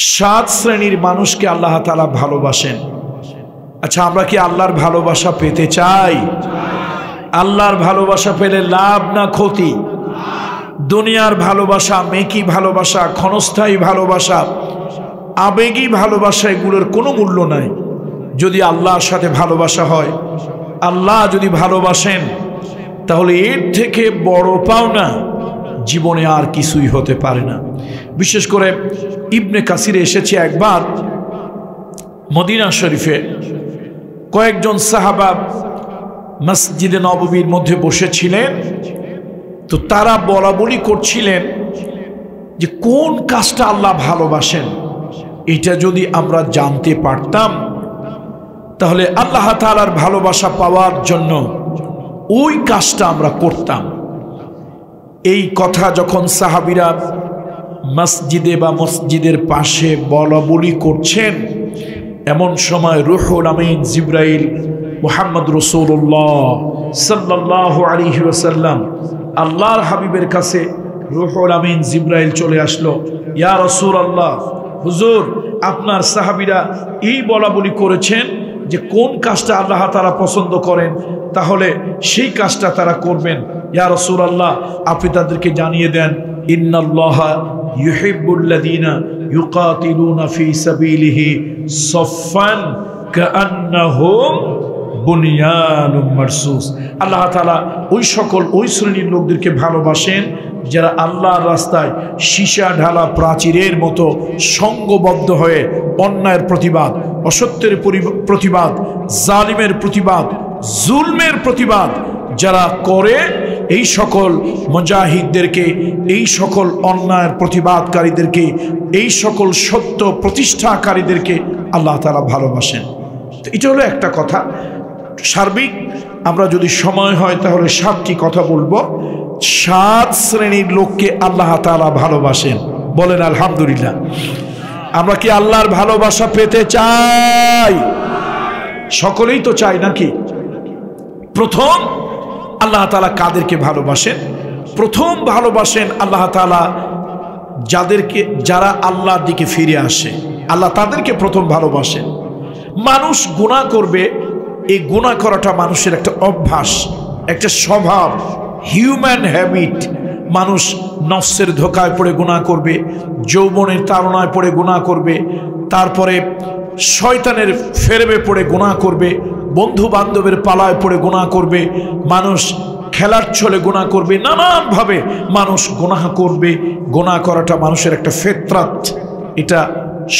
সাত শ্রেণীর মানুষকে আল্লাহ তাআলা ভালোবাসেন। আচ্ছা, আমরা কি আল্লাহর ভালোবাসা পেতে চাই? আল্লাহর ভালোবাসা পেলে লাভ না ক্ষতি? দুনিয়ার ভালোবাসা, মেকি ভালোবাসা, ক্ষণস্থায়ী ভালোবাসা, আবেগী ভালোবাসা, এগুলোর কোনো মূল্য নাই যদি আল্লাহর সাথে ভালোবাসা হয়। আল্লাহ যদি ভালোবাসেন তাহলে এর থেকে বড় পাওনা জীবনে আর কিছুই হতে পারে না। বিশেষ করে ইবনে কাসিরে এসেছে, একবার মদিনা শরীফে কয়েকজন সাহাবা মসজিদে নববীর মধ্যে বসেছিলেন, তো তারা বলা বলি করছিলেন যে কোন কাজটা আল্লাহ ভালোবাসেন, এটা যদি আমরা জানতে পারতাম তাহলে আল্লাহ তাআলার ভালোবাসা পাওয়ার জন্য ওই কাজটা আমরা করতাম। এই কথা যখন সাহাবীরা মসজিদে বা মসজিদের পাশে বলা বলি করছেন, এমন সময় রূহুল আমিন জিবরাইল মুহাম্মদ রাসূলুল্লাহ সাল্লাল্লাহু আলাইহি ওয়াসাল্লাম আল্লাহর হাবিবের কাছে রূহুল আমিন জিবরাইল চলে আসলো। ইয়া রাসূলুল্লাহ, হুজুর, আপনার সাহাবীরা এই বলা বলি করেছেন যে কোন কাজটা আল্লাহ তাআলা পছন্দ করেন, তাহলে সেই কাজটা তারা করবেন। ইয়া রাসূলুল্লাহ, আপনি তাদেরকে জানিয়ে দেন, ইন্নাল্লাহা ইউহিব্বুল্লাযীনা ইউকাতিলুনা ফী সাবিলিহি সাফফান কাআন্নাহুম বুনিয়ানুম মারসুস। আল্লাহ তাআলা ওই শ্রেণীর লোকদেরকে ভালোবাসেন যারা আল্লাহর রাস্তায় সীসা ঢালা প্রাচীরের মতো সঙ্গবদ্ধ হয়ে অন্যায়ের প্রতিবাদ, অসত্যের প্রতিবাদ, জালিমের প্রতিবাদ, জুলমের প্রতিবাদ যারা করে, এই সকল মুজাহিদদেরকে, এই সকল অন্যায়ের প্রতিবাদকারীদেরকে, এই সকল সত্য প্রতিষ্ঠাকারীদেরকে আল্লাহ তাআলা ভালোবাসেন। তো এটা হলো একটা কথা। সার্বিক আমরা যদি সময় হয় তাহলে 7টি কথা বলবো। 7 শ্রেণীর লোককে আল্লাহ তাআলা ভালোবাসেন। বলেন আলহামদুলিল্লাহ। আমরা কি আল্লাহর ভালোবাসা পেতে চাই? সকলেই তো চাই নাকি? প্রথম, আল্লাহ তাআলা কাদেরকে ভালোবাসেন? প্রথম ভালোবাসেন আল্লাহ তাআলা যারা আল্লাহর দিকে ফিরে আসে, আল্লাহ তাদেরকে প্রথম ভালোবাসেন। মানুষ গুনাহ করবে, এই গুনাহ করাটা মানুষের একটা অভ্যাস, একটা স্বভাব, হিউম্যান হ্যাবিট। মানুষ নফসের ধোকায় পড়ে গুনাহ করবে, যৌবনের তাড়নায় পড়ে গুনাহ করবে, তারপরে শয়তানের ফেরেবে পড়ে গুনাহ করবে, বন্ধু বান্ধবের পালায় পড়ে গুনাহ করবে, মানুষ খেলার ছলে গুনাহ করবে, নানানভাবে মানুষ গুনাহ করবে। গুনাহ করাটা মানুষের একটা ফিতরাত, এটা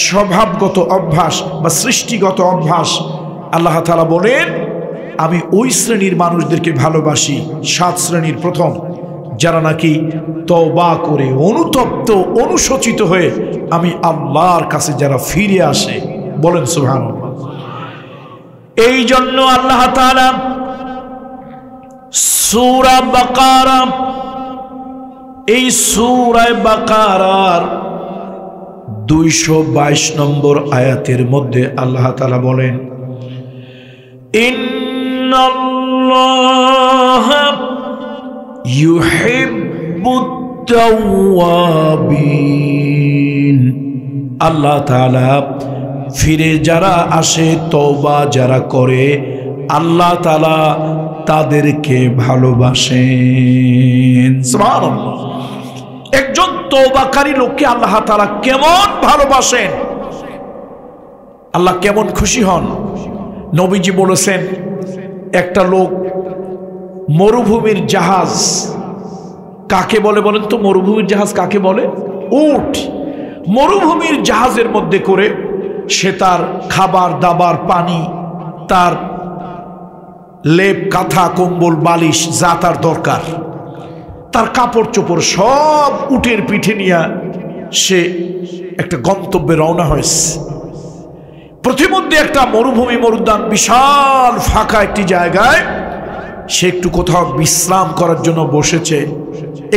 স্বভাবগত অভ্যাস বা সৃষ্টিগত অভ্যাস। আল্লাহ তাআলা বলেন, আমি ওই শ্রেণীর মানুষদেরকে ভালোবাসি, 7 শ্রেণীর প্রথম, যারা নাকি তওবা করে অনুতপ্ত অনুশোচিত হয়ে আমি আল্লাহর কাছে যারা ফিরে আসে। বলেন সুবহানাল্লাহ। এই জন্য আল্লাহ তাআলা সূরা বাকারা, এই সূরা বাকারার 222 নম্বর আয়াতের মধ্যে আল্লাহ তাআলা বলেন, ইন্নাল্লাহা ইউহিব্বুত তাওয়াবিন। আল্লাহ তাআলা ফিরে যারা আসে, তওবা যারা করে, আল্লাহ তাআলা তাদেরকে ভালোবাসেন। সুবহানাল্লাহ। একজন তওবাকারী লোককে আল্লাহ তাআলা কেমন ভালোবাসেন, আল্লাহ কেমন খুশি হন। নবীজি বলেছেন, একটা লোক মরুভূমির জাহাজ কাকে বলে বলেন তো? মরুভূমির জাহাজ কাকে বলে? উট। মরুভূমির জাহাজের মধ্যে করে সে তার খাবার দাবার, পানি, তার লেপ কাঁথা কম্বল বালিশ যা তার দরকার, তার কাপড় চোপড় সব উটের পিঠে নিয়ে সে একটা গন্তব্যে রওনা হয়েছে। প্রতিমধ্যে একটা মরুভূমি, মরুদ্যান, বিশাল ফাঁকা একটি জায়গায় সে একটু কোথাও বিশ্রাম করার জন্য বসেছে।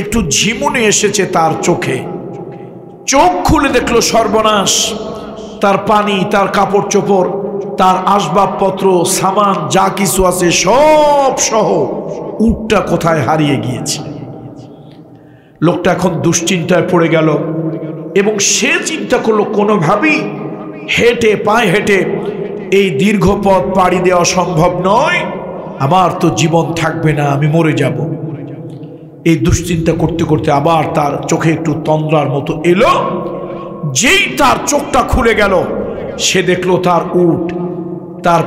একটু ঝিমুনি এসেছে তার চোখে। চোখ খুলে দেখলো সর্বনাশ, তার পানি, তার কাপড় চোপড়, তার আসবাবপত্র, সামান যা কিছু আছে সব সহ উটটা কোথায় হারিয়ে গিয়েছে। লোকটা এখন দুশ্চিন্তায় পড়ে গেল। এবং সে চিন্তা করলো কোনোভাবেই হেঁটে পায়ে হেঁটে এই দীর্ঘ পথ পাড়ি দেওয়া সম্ভব নয়, আমার তো জীবন থাকবে না, আমি মরে যাব। এই দুশ্চিন্তা করতে করতে আবার তার চোখে একটু তন্দ্রার মতো এলো। যেই তার চোখটা খুলে গেল, সে দেখলো তার উট, তার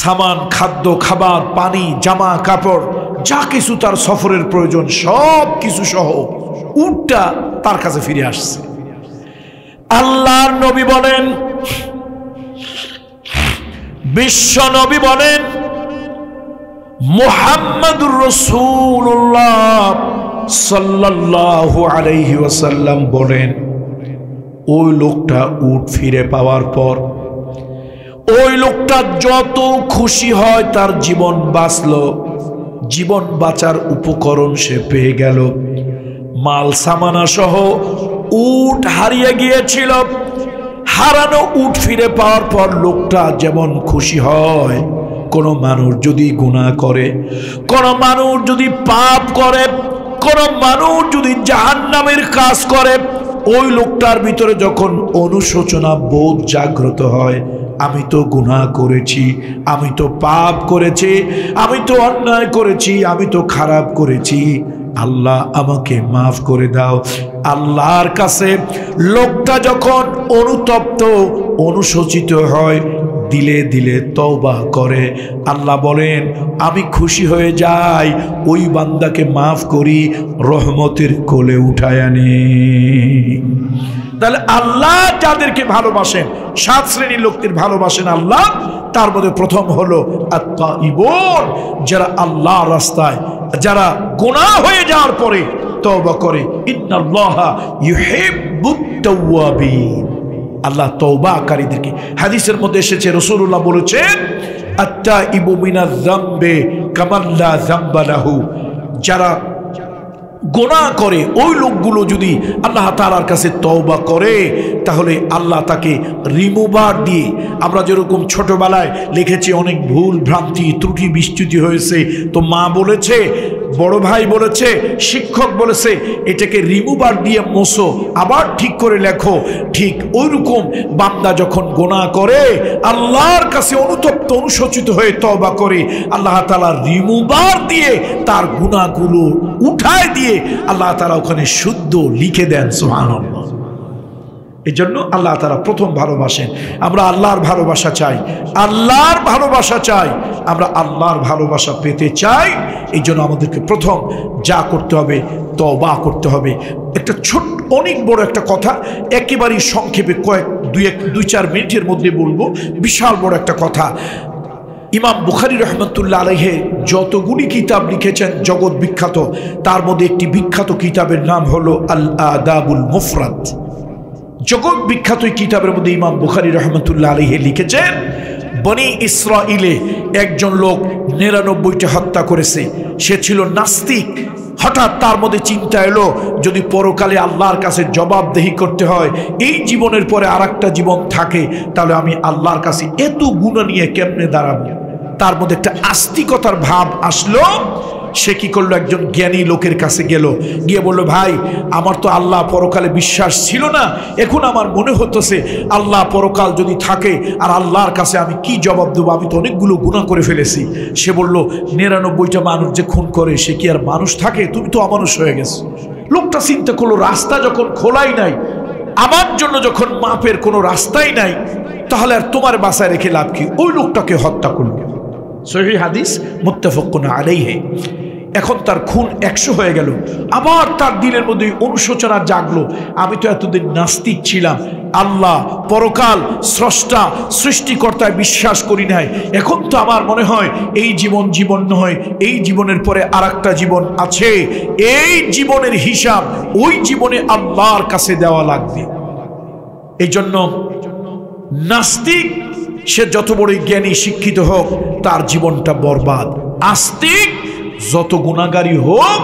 সামান, খাদ্য, খাবার, পানি, জামা কাপড়, যা কিছু তার সফরের প্রয়োজন সব কিছু সহ উটটা তার কাছে ফিরে আসছে। আল্লাহর নবী বলেন, বিশ্ব নবী বলেন, মুহাম্মাদুর রাসূলুল্লাহ সাল্লাল্লাহু আলাইহি ওয়াসাল্লাম বলেন, ওই লোকটা উট ফিরে পাওয়ার পর ওই লোকটা যত খুশি হয়, তার জীবন বাঁচল, জীবন বাঁচার উপকরণ সে পেয়ে গেল। মাল সামানা সহ উট হারিয়ে গিয়েছিল, হারানো উট ফিরে পাওয়ার পর লোকটা যেমন খুশি হয়। কোন মানুষ যদি গুনাহ করে, কোন মানুষ যদি পাপ করে, কোন মানুষ যদি জাহান্নামের কাজ করে, ওই লোকটার ভিতরে যখন অনুশোচনা বোধ জাগ্রত হয়, আমি তো গুনাহ করেছি, আমি তো পাপ করেছি, আমি তো অন্যায় করেছি, আমি তো খারাপ করেছি, আল্লাহ আমাকে মাফ করে দাও। আল্লাহর কাছে লোকটা যখন অনুতপ্ত অনুশোচিত হয়, দিলে দিলে তওবা করে, আল্লাহ বলেন আমি খুশি হয়ে যাই, ওই বান্দাকে মাফ করি, রহমতের কোলে উঠায় আনি। তাহলে আল্লাহ যাদেরকে ভালোবাসেন, 7 শ্রেণীর লোকদের ভালোবাসেন আল্লাহ। তার মধ্যে প্রথম হলো আত-তাইবুন, যারা আল্লাহর রাস্তায়, যারা গুনাহ হয়ে যাওয়ার পরে তওবা করে। ইন্নাল্লাহা ইউহিব্বুত তাওয়াবিন, আল্লাহ তওবাকারীদেরকে। হাদিসের মধ্যে এসেছে, রাসূলুল্লাহ বলেছেন, আত-তাইবু মিনাজ যামবি কামান লা যামবা লাহু, যারা গুনাহ করে ওই লোকগুলো যদি আল্লাহ তাআলার কাছে তওবা করে, তাহলে আল্লাহ তাকে রিমুভার দিয়ে, আমরা যেরকম ছোটবেলায় লিখেছি অনেক ভুল ভ্রান্তি ত্রুটি বিচ্যুতি হয়েছে, তো মা বলেছে, বড় ভাই বলেছে, শিক্ষক বলেছে, এটাকে রিমুভার দিয়ে মোছো, আবার ঠিক করে লেখো। ঠিক ওইরকম বান্দা যখন গুনাহ করে, আল্লাহর কাছে অনুতপ্ত অনুশোচিত হয়ে তওবা করে, আল্লাহ তাআলা রিমুভার দিয়ে তার গুনাহগুলো উঠায় দিয়ে আল্লাহ তাআলা ওখানে শুদ্ধ লিখে দেন। সুবহানাল্লাহ। এই জন্য আল্লাহ তাআলা প্রথম ভালোবাসেন। আমরা আল্লাহর ভালোবাসা চাই, আল্লাহর ভালোবাসা চাই, আমরা আল্লাহর ভালোবাসা পেতে চাই। এই জন্য আমাদেরকে প্রথম যা করতে হবে, তওবা করতে হবে। একটা ছোট অনেক বড় একটা কথা একেবারেই সংক্ষেপে দুই চার মিনিটের মধ্যে বলবো, বিশাল বড় একটা কথা। ইমাম বুখারী রহমতুল্লাহ আলাইহি যতগুলি কিতাব লিখেছেন জগৎ বিখ্যাত, তার মধ্যে একটি বিখ্যাত কিতাবের নাম হলো আল আদাবুল মুফরাদ। জগৎ বিখ্যাত এই কিতাবের মধ্যে ইমাম বুখারী রহমতুল্লাহ আলাইহি লিখেছেন, বনি ইসরাইলে একজন লোক 99টা হত্যা করেছে। সে ছিল নাস্তিক। হঠাৎ তার মধ্যে চিন্তা এলো, যদি পরকালে আল্লাহর কাছে জবাবদেহি করতে হয়, এই জীবনের পরে আরেকটা জীবন থাকে, তাহলে আমি আল্লাহর কাছে এত গুনাহ নিয়ে কেমনে দাঁড়াবো। তার মধ্যে একটা আস্তিকতার ভাব আসলো। সে কি করলো, একজন জ্ঞানী লোকের কাছে গেল, গিয়ে বলল, ভাই আমার তো আল্লাহ পরকালে বিশ্বাস ছিল না, এখন আমার মনে হতেছে আল্লাহ পরকাল যদি থাকে আর আল্লাহর কাছে আমি কি জবাব দেবো, আমি তো অনেকগুলো গুনাহ করে ফেলেছি। সে বলল, 99টা মানুষ যে খুন করে সে কি আর মানুষ থাকে, তুমি তো অমানুষ হয়ে গেছো। লোকটা চিন্তা করলো, রাস্তা যখন খোলাই নাই, আমার জন্য যখন মাপের কোনো রাস্তাই নাই, তাহলে আর তোমার বাসায় রেখে লাভ কি। ওই লোকটাকে হত্যা করলো। সহিহ হাদিস, মুত্তাফাকুন আলাইহি। এখন তার খুন 100 হয়ে গেল। আবার তার দিলের মধ্যে অনুশোচনা জাগলো, আমি তো এতদিন নাস্তিক ছিলাম, আল্লাহ পরকাল স্রষ্টা সৃষ্টিকর্তায় বিশ্বাস করি নাই। এখন তো আমার মনে হয় এই জীবন জীবন নয়, এই জীবনের পরে আরেকটা জীবন আছে। এই জীবনের হিসাব ওই জীবনে আল্লাহর কাছে দেওয়া লাগবে। এই জন্য নাস্তিক সে যত বড়ই জ্ঞানী শিক্ষিত হোক, তার জীবনটা বরবাদ। আস্তিক যত গুনাহগারী হোক,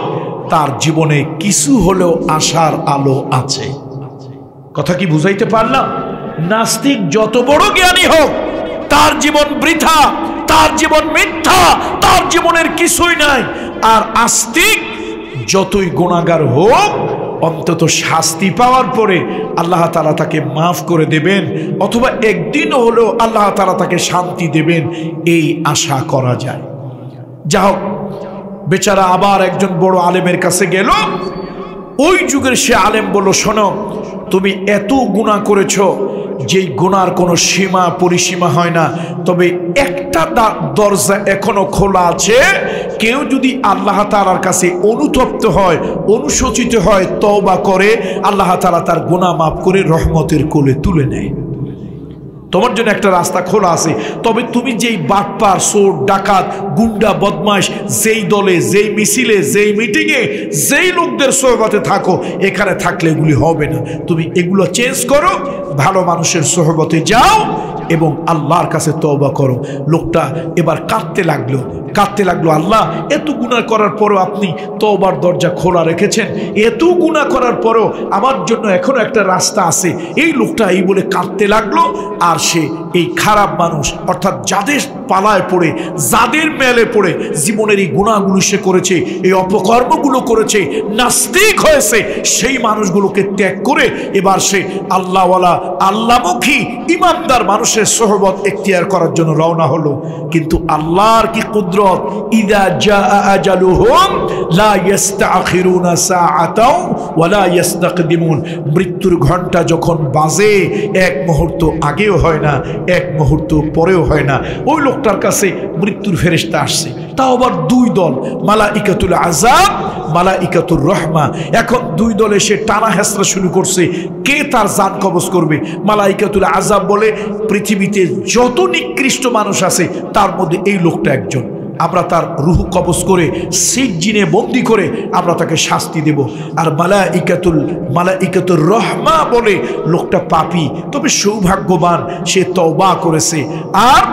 তার জীবনে কিছু হলেও আশার আলো আছে। কথা কি বুঝাইতে পারলাম? নাস্তিক যত বড় জ্ঞানী হোক, তার জীবন বৃথা, তার জীবন মিথ্যা, তার জীবনের কিছুই নাই। আর আস্তিক যতই গুনাহগার হোক, অন্তত শাস্তি পাওয়ার পরে আল্লাহ তাআলা তাকে মাফ করে দেবেন, অথবা একদিন হলেও আল্লাহ তাআলা তাকে শান্তি দেবেন, এই আশা করা যায়। যা হোক, বেচারা আবার একজন বড় আলেমের কাছে গেল। ওই যুগের সে আলেম বলল, শোনো, তুমি এত গুনাহ করেছো যেই গুনার কোনো সীমা পরিসীমা হয় না, তবে একটা দরজা এখনো খোলা আছে। কেউ যদি আল্লাহ তাআলার কাছে অনুতপ্ত হয়, অনুশোচিত হয়, তওবা করে, আল্লাহ তাআলা তার গুনাহ মাফ করে রহমতের কোলে তুলে নেয়। তোমার জন্য একটা রাস্তা খোলা আছে। তবে তুমি যেই বাটপার, চোর, ডাকাত, গুন্ডা, বদমাশ, যেই দলে, যেই মিছিলে, যেই মিটিংয়ে, যেই লোকদের সোহবতে থাকো, এখানে থাকলে এগুলি হবে না। তুমি এগুলো চেঞ্জ করো, ভালো মানুষের সোহবতে যাও এবং আল্লাহর কাছে তওবা করো। লোকটা এবার কাঁদতে লাগলো। আল্লাহ, এত গুনাহ করার পরও আপনি তওবার দরজা খোলা রেখেছেন, এত গুনাহ করার পরও আমার জন্য এখনো একটা রাস্তা আছে। এই লোকটা এই বলে কাঁদতে লাগলো। আর সে এই খারাপ মানুষ, অর্থাৎ যাদের পালায় পড়ে, যাদের মেলে পড়ে জীবনের এই গুনাহগুলো সে করেছে, এই অপকর্মগুলো করেছে, নাস্তিক হয়েছে, সেই মানুষগুলোকে ত্যাগ করে এবার সে আল্লাহওয়ালা, আল্লাহমুখী, ইমানদার মানুষের সোহবত এখতিয়ার করার জন্য রওনা হলো। কিন্তু আল্লাহর কি কুদরত! ইযা জাআ আজালুহুম লা ইস্তাখিরুনা সাআতাও ওয়া লা ইস্তাকদিমুন। মৃত্যুর ঘন্টা যখন বাজে, এক মুহূর্ত আগেও হয় না, এক মুহূর্ত পরেও হয় না। ওই লোকটার কাছে মৃত্যুর ফেরেশতা আসছে, তাও আবার দুই দল, মালাইকাতুল আযাব, মালাইকাতুর রহমা। এখন দুই দল এসে টানা হেঁচড়া শুরু করছে, কে তার জান কবজ করবে। মালাইকাতুল আযাব বলে, পৃথিবীতে যত নিকৃষ্ট মানুষ আছে তার মধ্যে এই লোকটা একজন। আমরা তার রুহ কবজ করে সিজ্জিনে বন্দি করে আমরা তাকে শাস্তি দেব। আর মালাইকাতুর রহমা বলে, লোকটা পাপী, তবে সৌভাগ্যবান, সে তওবা করেছে আর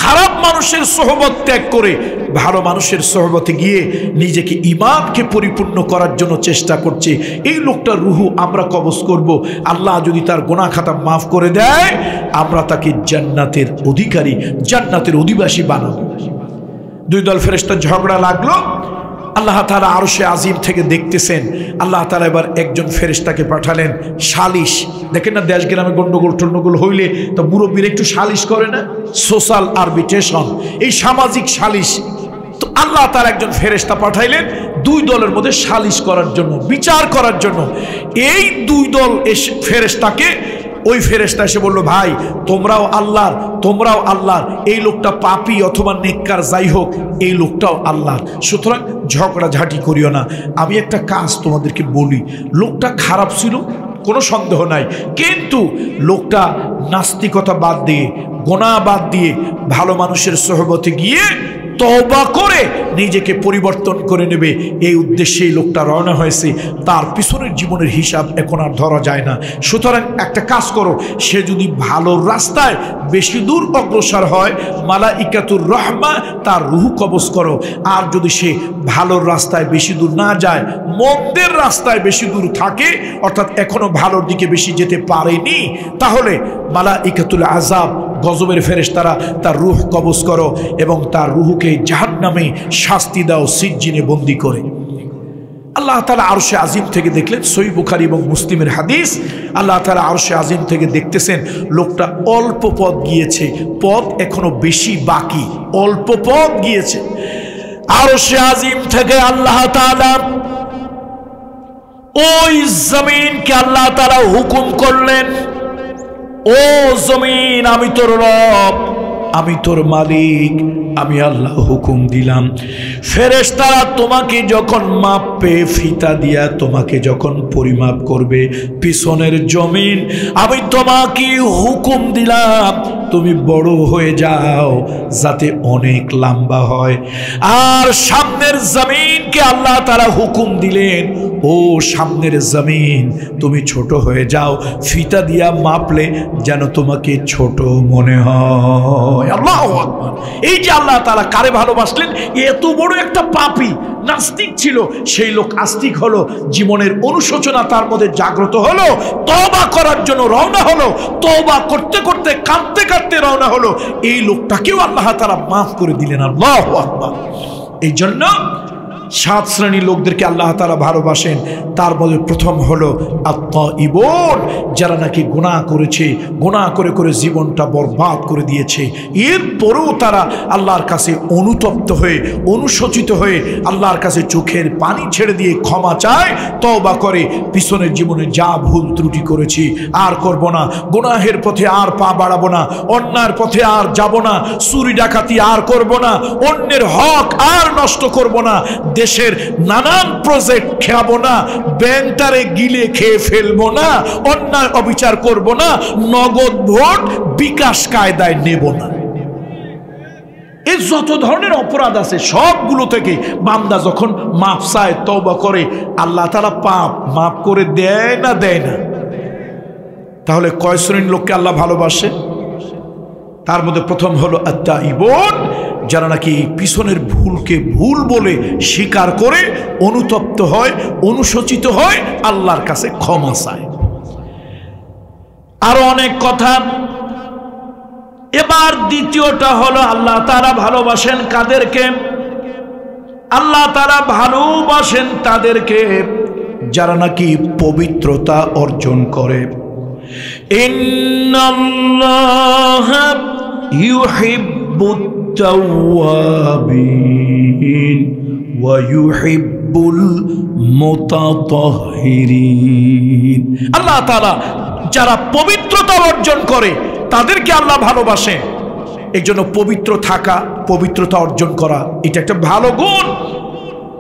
খারাপ মানুষের সোহবত ত্যাগ করে ভালো মানুষের সোহবতে গিয়ে নিজেকে ঈমানকে পরিপূর্ণ করার জন্য চেষ্টা করছে। এই লোকটার রুহু আমরা কবজ করব। আল্লাহ যদি তার গুনাহ খাতা মাফ করে দেয়, আমরা তাকে জান্নাতের অধিকারী, জান্নাতের অধিবাসী বানাবো। দুই দল ফেরেশতা ঝগড়া লাগলো। আল্লাহ তাআলা আরশে আজিম থেকে দেখতেছেন। আল্লাহ তাআলা এবার একজন ফেরেশতাকে পাঠালেন সালিশ। দেখেন না, দেশ গ্রামে গন্ডগোল টন্ডগোল হইলে তো মুরব্বীরা একটু সালিশ করে না, সোশ্যাল আরবিট্রেশন, এই সামাজিক সালিশ। তো আল্লাহ তাআলা একজন ফেরেশতা পাঠাইলেন দুই দলের মধ্যে সালিশ করার জন্য, বিচার করার জন্য। এই দুই দল এসে ফেরেশতাকে, ওই ফেরেশতা এসে বলল, ভাই তোমরাও আল্লাহর, এই লোকটা পাপী অথবা নেককার, যাই হোক, এই লোকটাও আল্লাহর, সুতরাং ঝগড়াঝাটি করিও না। আমি একটা কাজ তোমাদেরকে বলি, লোকটা খারাপ ছিল, কোনো সন্দেহ নাই, কিন্তু লোকটা নাস্তিকতা বাদ দিয়ে, গুনাহ বাদ দিয়ে ভালো মানুষের সোহবতে গিয়ে তওবা করে নিজেকে পরিবর্তন করে নেবে, এই উদ্দেশ্যেই লোকটা রওনা হয়েছে। তার পিছনের জীবনের হিসাব এখন আর ধরা যায় না। সুতরাং একটা কাজ করো, সে যদি ভালো রাস্তায় বেশি দূর অগ্রসর হয়, মালাইকাতুর রহমা তার রূহ কবজ করো। আর যদি সে ভালোর রাস্তায় বেশি দূর না যায়, মন্দের রাস্তায় বেশি দূর থাকে, অর্থাৎ এখনো ভালোর দিকে বেশি যেতে পারেনি, তাহলে মালাইকাতুল আযাব, গজবের ফেরেশতারা তার রূহ কবজ করো এবং তার রূহকে জাহান্নামে শাস্তি দাও, সিজ্জিনে বন্দী করে। আল্লাহ তাআলা আরশে আজিম থেকে দেখলেন, সহিহ বুখারী এবং মুসলিমের হাদিস। আল্লাহ তাআলা আরশে আজিম থেকে দেখতেছেন লোকটা অল্প পথ গিয়েছে, পথ এখনো বেশি বাকি, অল্প পথ গিয়েছে। আরশে আজিম থেকে আল্লাহ তাআলা ওই জমিনকে আল্লাহ তাআলা হুকুম করলেন, ও জমিন, আমি তোর রব, আমি তোর মালিক, আমি আল্লাহ হুকুম দিলাম, ফেরেশতারা তোমাকে যখন মাপবে, ফিতা দিয়া তোমাকে যখন পরিমাপ করবে, পিছনের জমিন আমি তোমাকে হুকুম দিলাম তুমি বড় হয়ে যাও, যাতে অনেক লম্বা হয়। আর সামনের জমিনকে আল্লাহ তাআলা হুকুম দিলেন, ও সামনের জমিন, তুমি ছোট হয়ে যাও, ফিতা দিয়া মাপলে যেন তোমাকে ছোট মনে হয়। আল্লাহু আকবার। এই যে আল্লাহ তাআলা কারে ভালোবাসলেন, এত বড় একটা পাপী নাস্তিক ছিল, সেই লোক আস্তিক হলো, জীবনের অনুশোচনা তার মধ্যে জাগ্রত হলো, তওবা করার জন্য রওনা হলো, তওবা করতে করতে কাঁদতে কাঁদতে রওনা হলো। এই লোকটাকেও আল্লাহ তাআলা মাফ করে দিলেন। আল্লাহু আকবার। এই জন্য সাত শ্রেণীর লোকদেরকে আল্লাহ তাআলা ভালোবাসেন। তার মধ্যে প্রথম হলো আত-তাইবুন, যারা নাকি গুনাহ করেছে, গুনাহ করে করে জীবনটা বরবাদ করে দিয়েছে, এরপরেও তারা আল্লাহর কাছে অনুতপ্ত হয়ে, অনুশোচিত হয়ে আল্লাহর কাছে চোখের পানি ছেড়ে দিয়ে ক্ষমা চায়, তওবা করে, পিছনের জীবনে যা ভুল ত্রুটি করেছি আর করব না, গুনাহের পথে আর পা বাড়াবো না, অন্যায়ের পথে আর যাব না, চুরি ডাকাতি আর করব না, অন্যের হক আর নষ্ট করব না, দেশের নানান প্রজেক্ট খেয়াবো না, ব্যাংকটারে গিলে খেয়ে ফেলবো না, অন্যায় অবিচার করব না, নগদ ভোট বিকাশ কায়দায় নেব না। এই যত ধরনের অপরাধ আছে সবগুলো থেকে বান্দা যখন মাফ চায়, তওবা করে, আল্লাহ তাআলা পাপ মাফ করে দেয় না দেয় না? তাহলে কয় শ্রেণীর লোককে আল্লাহ ভালোবাসে? তার মধ্যে প্রথম হলো আত-তাইবুন, যারা নাকি পিছনের ভুলকে ভুল বলে স্বীকার করে অনুতপ্ত হয়, অনুশোচিত হয়, আল্লাহর কাছে ক্ষমা চায়। আরো অনেক কথা। এবার দ্বিতীয়টা হলো আল্লাহ তাআলা ভালোবাসেন কাদেরকে? আল্লাহ তাআলা ভালোবাসেন তাদেরকে যারা নাকি পবিত্রতা অর্জন করে। ইন্নাল্লাহা ইউহিব্বুত তাওয়াবিন ওয়া ইউহিব্বুল মুতাতাহহিরিন। আল্লাহ তাআলা যারা পবিত্রতা অর্জন করে তাদেরকে আল্লাহ ভালোবাসেন। এই জন্য পবিত্র থাকা, পবিত্রতা অর্জন করা, এটা একটা ভালো গুণ।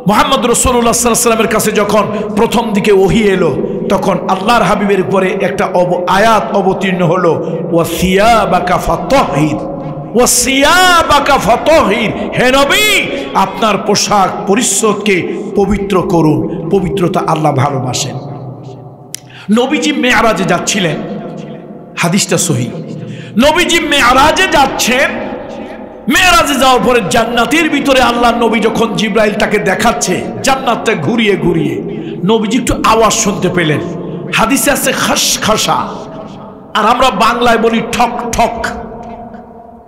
মুহাম্মদ রাসূলুল্লাহ সাল্লাল্লাহু আলাইহি ওয়াসাল্লামের কাছে যখন প্রথম দিকে ওহী এলো, তখন আল্লাহর হাবিবের উপরে একটা আয়াত অবতীর্ণ হলো, ওয়াসিয়াবাকা ফাতাহহির, ওয়াসিয়াবাকা ফাতাহহির, হে নবী আপনার পোশাক পরিচ্ছদকে পবিত্র করুন। পবিত্রতা আল্লাহ ভালোবাসেন। নবীজি মেরাজে যাচ্ছিলেন, হাদিসটা সহিহ। নবীজি মেরাজে যাচ্ছেন, মেরাজে যাওয়ার পরে জান্নাতের ভিতরে আল্লাহ নবী যখন জিবরাইল তাকে দেখাচ্ছে জান্নাতটা ঘুরিয়ে ঘুরিয়ে, নবীজি একটু আওয়াজ শুনতে পেলেন। হাদিসে আছে খাসখাসা, আর আমরা বাংলায় বলি ঠক ঠক।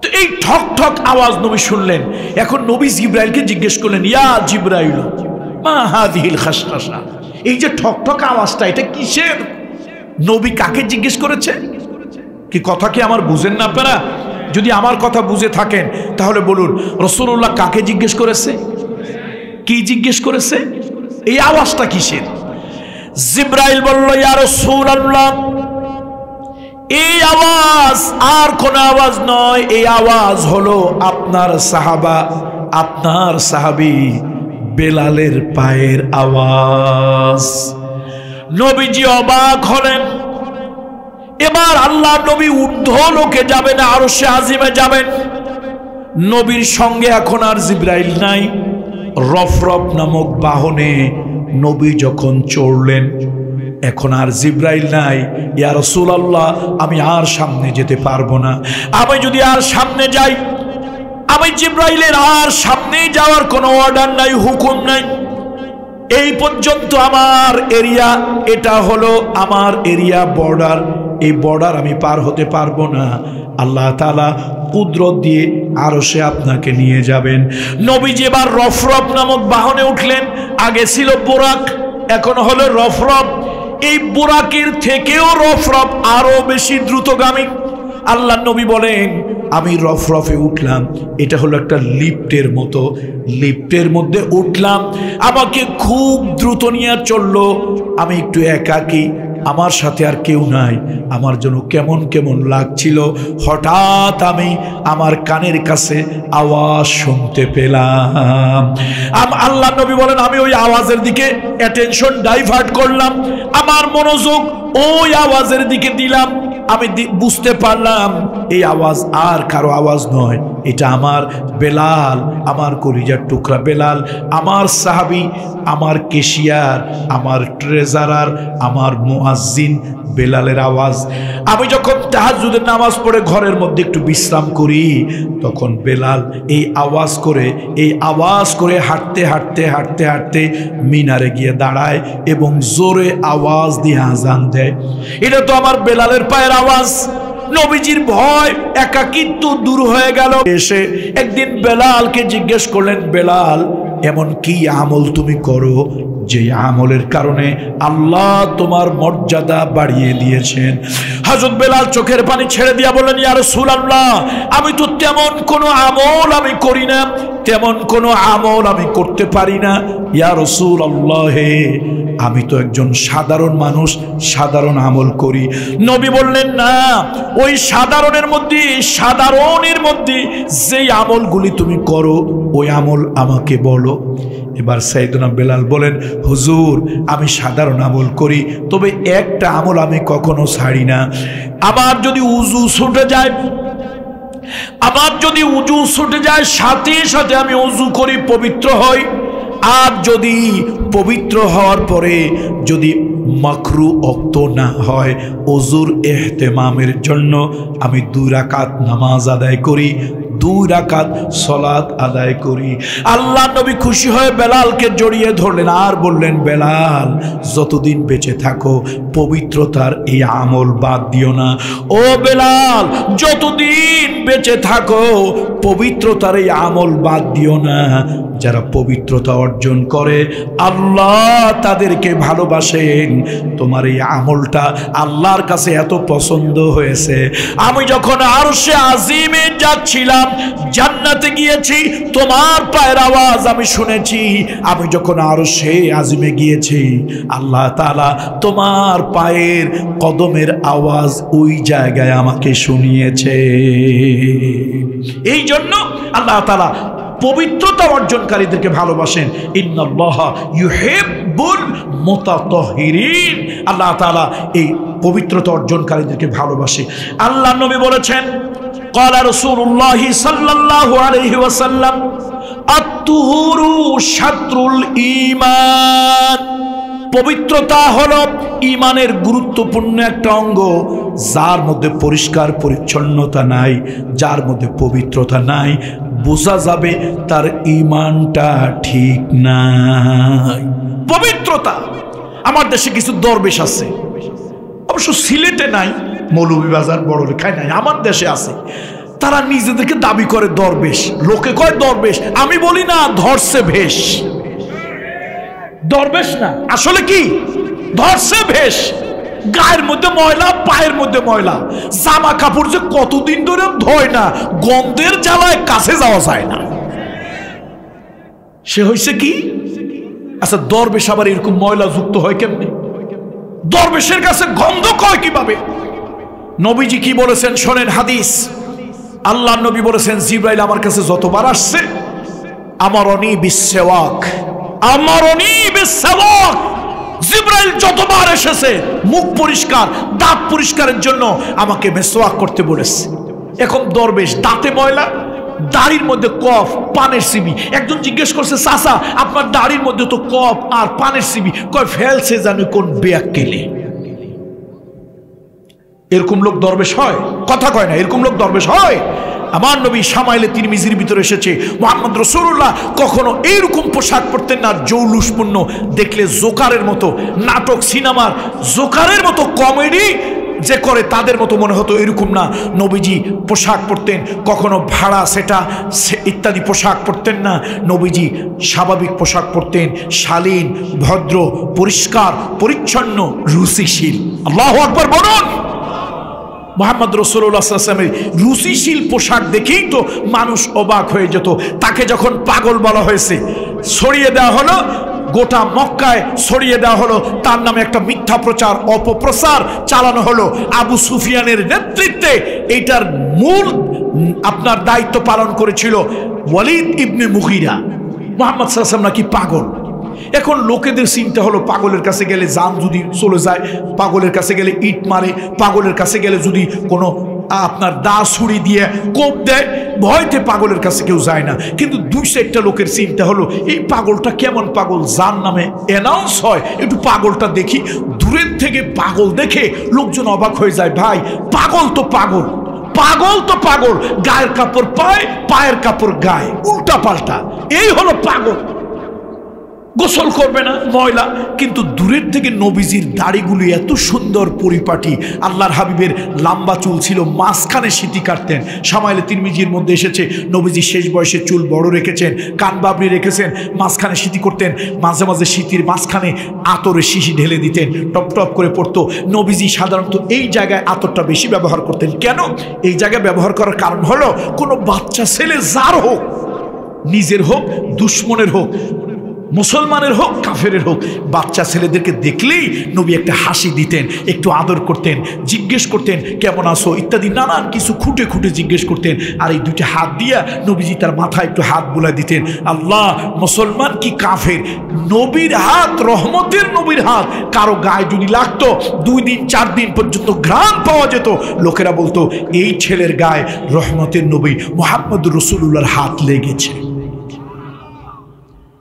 তো এই ঠক ঠক আওয়াজ নবী শুনলেন। এখন নবী জিবরাইলকে জিজ্ঞেস করলেন, ইয়া জিবরাইল মা হাযিহিল খাসখাসা, এই যে ঠক ঠক আওয়াজটা এটা কিসের? নবী কাকে জিজ্ঞেস করেছে? কি কথা কি আমার বুঝেন না আপনারা? যদি আমার কথা বুঝে থাকেন তাহলে বলুন, রাসূলুল্লাহ কাকে জিজ্ঞেস করেছে? কি জিজ্ঞেস করেছে? এই আওয়াজটা কিসের? জিবরাইল বলল, ইয়া রাসূলুল্লাহ এই আওয়াজ আর কোন আওয়াজ নয়, এই আওয়াজ হলো আপনার সাহাবা, আপনার সাহাবী বেলালের পায়ের আওয়াজ। নবীজি অবাক হলেন। এবার আল্লাহ নবী ঊর্ধ্ব লোকে যাবেন, আরশে আজিমে যাবেন। নবীর সঙ্গে এখন আর জিবরাইল নাই। রফরফ নামক বাহনে নবী যখন চড়লেন, এখন আর জিবরাইল নাই। ইয়া রাসূলুল্লাহ আমি আর সামনে যেতে পারবো না। আমি যদি আর সামনে যাই, আমি জিবরাইলের আর সামনে যাওয়ার কোনো অর্ডার নাই, হুকুম নাই। এই পর্যন্ত আমার এরিয়া, এটা হলো আমার এরিয়া, বর্ডার। এই বর্ডার আমি পার হতে পারবো না। আল্লাহ তাআলা কুদরত দিয়ে আরশে আপনাকে নিয়ে যাবেন। নবীজি এবার রফরফ নামক বাহনে উঠলেন। আগে ছিল বুরাক, এখন হলো রফরফ। এই বুরাকের থেকেও রফরফ আরো বেশি দ্রুতগামী। আল্লাহ নবী বলেন, আমি রফরফে উঠলাম, এটা হলো একটা লিফটের মতো, লিফটের মধ্যে উঠলাম, আমাকে খুব দ্রুত নিয়ে চললো। আমি একটু একাকী, আমার সাথে আর কেউ নাই। আমার জন্য কেমন কেমন লাগছিল। হঠাৎ আমি আমার কানের কাছে আওয়াজ শুনতে পেলাম। আল্লাহ নবী বলেন, আমি ওই আওয়াজের দিকে অ্যাটেনশন ডাইভার্ট করলাম, আমার মনোযোগ ওই আওয়াজের দিকে দিলাম। আমি বুঝতে পারলাম এই আওয়াজ আর কারো আওয়াজ নয়, এটা আমার বেলাল, আমার কলিজার টুকরা বেলাল, আমার সাহাবী, আমার কেশিয়ার, আমার ট্রেজারার, আমার মুয়াজ্জিন বেলালের আওয়াজ। আমি যখন তাহাজ্জুদের নামাজ পড়ে ঘরের মধ্যে একটু বিশ্রাম করি, তখন বেলাল এই আওয়াজ করে হাঁটতে হাঁটতে হাঁটতে হাঁটতে মিনারে গিয়ে দাঁড়ায় এবং জোরে আওয়াজ দিয়ে আজান দেয়। এটা তো আমার বেলালের পায়ের আওয়াজ। নবীজির ভয়, একাকিত্ব দূর হয়ে গেল। এসে একদিন বেলালকে জিজ্ঞেস করলেন, বেলাল এমন কি আমল তুমি করো যে আমলের কারণে আল্লাহ তোমার মর্যাদা বাড়িয়ে দিয়েছেন। হযরত বেলাল চোখের পানি ছেড়ে দিয়া বললেন, ইয়া রাসূলুল্লাহ, আমি তো তেমন কোনো আমল আমি করি না, তেমন কোনো আমল আমি করতে পারি না। ইয়া রাসূলুল্লাহ, হে আমি তো একজন সাধারণ মানুষ, সাধারণ আমল করি। নবী বললেন, না, ওই সাধারণের মধ্যে যেই আমলগুলি তুমি করো ওই আমল আমাকে বলো। এবার সাইয়েদনা বেলাল বলেন, হুজুর, আমি সাধারণ আমল করি, তবে একটা আমল আমি কখনো ছাড়ি না। আমার যদি উযু ছুটে যায়, সাথে সাথে আমি উযু করি, পবিত্র হই। আর যদি পবিত্র হওয়ার পরে যদি মাকরু ওয়াক্ত না হয়, ওযুর ইহতিমামের জন্য আমি 2 রাকাত নামাজ আদায় করি, 2 রাকাত সালাত আদায় করি। আল্লাহ নবী খুশি হয়ে বেলালকে জড়িয়ে ধরলেন আর বললেন, বেলাল, যতদিন বেঁচে থাকো পবিত্রতার এই আমল বাদ দিও না। ও বেলাল, যতদিন বেঁচে থাকো পবিত্রতার এই আমল বাদ দিও না। যারা পবিত্রতা অর্জন করে আল্লাহ তাদেরকে ভালোবাসেন। তোমার এই আমলটা আল্লাহর কাছে এত পছন্দ হয়েছে, আমি যখন আরশে আজিমে যাচ্ছিলাম, জান্নাতে গিয়েছি, তোমার পায়ের আওয়াজ আমি শুনেছি। আমি যখন আরশে আজিমে গিয়েছি, আল্লাহ তাআলা তোমার পায়ের কদমের আওয়াজ ওই জায়গায় আমাকে শুনিয়েছে। এই জন্য আল্লাহ তাআলা পবিত্রতা অর্জনকারীদেরকে ভালোবাসেন। ইন্নাল্লাহা ইউহিব্বুল মুতাতাহহিরিন, আল্লাহ তাআলা এই পবিত্রতা অর্জনকারীদেরকে ভালোবাসে। আল্লাহ নবী বলেছেন, ক্বালা রাসূলুল্লাহ সাল্লাল্লাহু আলাইহি ওয়াসাল্লাম, আত-তুহুরু শাতরুল ঈমান, পবিত্রতা হলো ঈমানের গুরুত্বপূর্ণ একটা অঙ্গ। যার মধ্যে পরিষ্কার পরিচ্ছন্নতা নাই, যার মধ্যে পবিত্রতা নাই, বোঝা যাবে তার ঈমানটা ঠিক নাই। পবিত্রতা, আমার দেশে কিছু দরবেশ আছে, অবশ্য সিলেটে নাই, মৌলভীবাজার বড়লেখায় নাই, আমার দেশে আছে। তারা নিজেদেরকে দাবি করে দরবেশ, লোকে কয় দরবেশ, আমি বলি না, ধরছে ভেষ। দরবেশ না, আসলে কি ধরছে ভেষ। গায়ের মধ্যে ময়লা, পায়ের মধ্যে ময়লা, জামা কাপড় যে কতদিন ধরে ধোয় না, গন্ধের জ্বালায় কাছে যাওয়া যায় না। সে হয়েছে কি? আচ্ছা, দরবেশ আবার এরকম ময়লা যুক্ত হয় কেমনে? দরবেশের কাছে গন্ধ কয় কিভাবে? নবীজি কি বলেছেন শোনেন হাদিস। আল্লাহ নবী বলেছেন, জিবরাইল আমার কাছে যতবার আসছে, আমারনি বিসওয়াক, আমারনি বিসওয়াক, জিবরাইল যতবার এসেছে মুখ পরিষ্কার, দাঁত পরিষ্কারের জন্য আমাকে মেসওয়াক করতে বলেছে। এখন দরবেশ দাঁতে ময়লা, দাড়ির মধ্যে কফ, পানের সিবি। একজন জিজ্ঞেস করছে, চাচা আপনার দাড়ির মধ্যে তো কফ আর পানের সিবি, কয় ফেলছে জানি কোন বেয়াক্কেলে। এরকম লোক দরবেশ হয়? কথা কয় না, এরকম লোক দরবেশ হয়? আমার নবী শামাইলে তিরমিজির ভিতরে এসেছে, মুহাম্মদ রাসূলুল্লাহ কখনো এইরকম পোশাক পরতেন না জৌলুসপূর্ণ, দেখলে জোকারের মতো, নাটক সিনেমার জোকারের মতো কমেডি যে করে তাদের মতো মনে হতো, এরকম না। নবীজি পোশাক পরতেন, কখনো ভাড়া সেটা ইত্যাদি পোশাক পরতেন না। নবীজি স্বাভাবিক পোশাক পরতেন, শালীন, ভদ্র, পরিষ্কার পরিচ্ছন্ন, রুচিশীল। আল্লাহু আকবার বলুন। মুহাম্মদ রাসূলুল্লাহ সাল্লাল্লাহু আলাইহি ওয়াসাল্লামের রুচিশীল পোশাক দেখেই তো মানুষ অবাক হয়ে যেত। তাকে যখন পাগল বলা হয়েছে, ছড়িয়ে দেওয়া হলো গোটা মক্কায়, ছড়িয়ে দেওয়া হলো তার নামে একটা মিথ্যা প্রচার, অপপ্রচার চালানো হলো আবু সুফিয়ানের নেতৃত্বে। এইটার মূল আপনার দায়িত্ব পালন করেছিল ওয়ালিদ ইবনে মুগীরা। মুহাম্মদ সাল্লাল্লাহু আলাইহি ওয়াসাল্লাম নাকি পাগল। এখন লোকেদের চিন্তা হলো, পাগলের কাছে গেলে জান যদি চলে যায়, পাগলের কাছে গেলে ইট মারে, পাগলের কাছে গেলে যদি কোনো আপনার দা ছুরি দিয়ে কোপ দেয়, ভয়তে পাগলের কাছে কেউ যায় না। কিন্তু 2-4টা লোকের চিন্তা হলো, এই পাগলটা কেমন পাগল, যার নামে অ্যানাউন্স হয়, একটু পাগলটা দেখি। দূরের থেকে পাগল দেখে লোকজন অবাক হয়ে যায়, ভাই পাগল তো পাগল, পাগল তো পাগল, গায়ের কাপড় পায়, পায়ের কাপড় গায়ে, উল্টা পাল্টা, এই হলো পাগল। গোসল করবে না, ময়লা। কিন্তু দূরের থেকে নবীজির দাড়িগুলি এত সুন্দর পরিপাটি, আল্লাহর হাবিবের লম্বা চুল ছিল, মাঝখানে সিটি কাটতেন। শামাইলে তিরমিজির মধ্যে এসেছে নবীজি শেষ বয়সে চুল বড় রেখেছেন, কান বাবরি রেখেছেন, মাঝখানে সিটি করতেন, মাঝে মাঝে সিটির মাঝখানে আতরের শিশি ঢেলে দিতেন, টপ টপ করে পড়তো। নবীজি সাধারণত এই জায়গায় আতরটা বেশি ব্যবহার করতেন। কেন এই জায়গায় ব্যবহার করার কারণ হলো, কোনো বাচ্চা ছেলে যার হোক, নিজের হোক, দুশ্মনের হোক, মুসলমানের হোক, কাফেরের হোক, বাচ্চা ছেলেদেরকে দেখলেই নবী একটা হাসি দিতেন, একটু আদর করতেন, জিজ্ঞেস করতেন কেমন আছো ইত্যাদি নানান কিছু খুঁটে খুঁটে জিজ্ঞেস করতেন। আর এই দুইটা হাত দিয়া নবীজি তার মাথায় একটু হাত বুলাই দিতেন। আল্লাহ, মুসলমান কি কাফের, নবীর হাত, রহমতের নবীর হাত কারো গায়ে যদি লাগতো 2 দিন 4 দিন পর্যন্ত ঘ্রাণ পাওয়া যেত। লোকেরা বলতো এই ছেলের গায়ে রহমতের নবী মুহাম্মদুর রাসূলুল্লাহর হাত লেগেছে।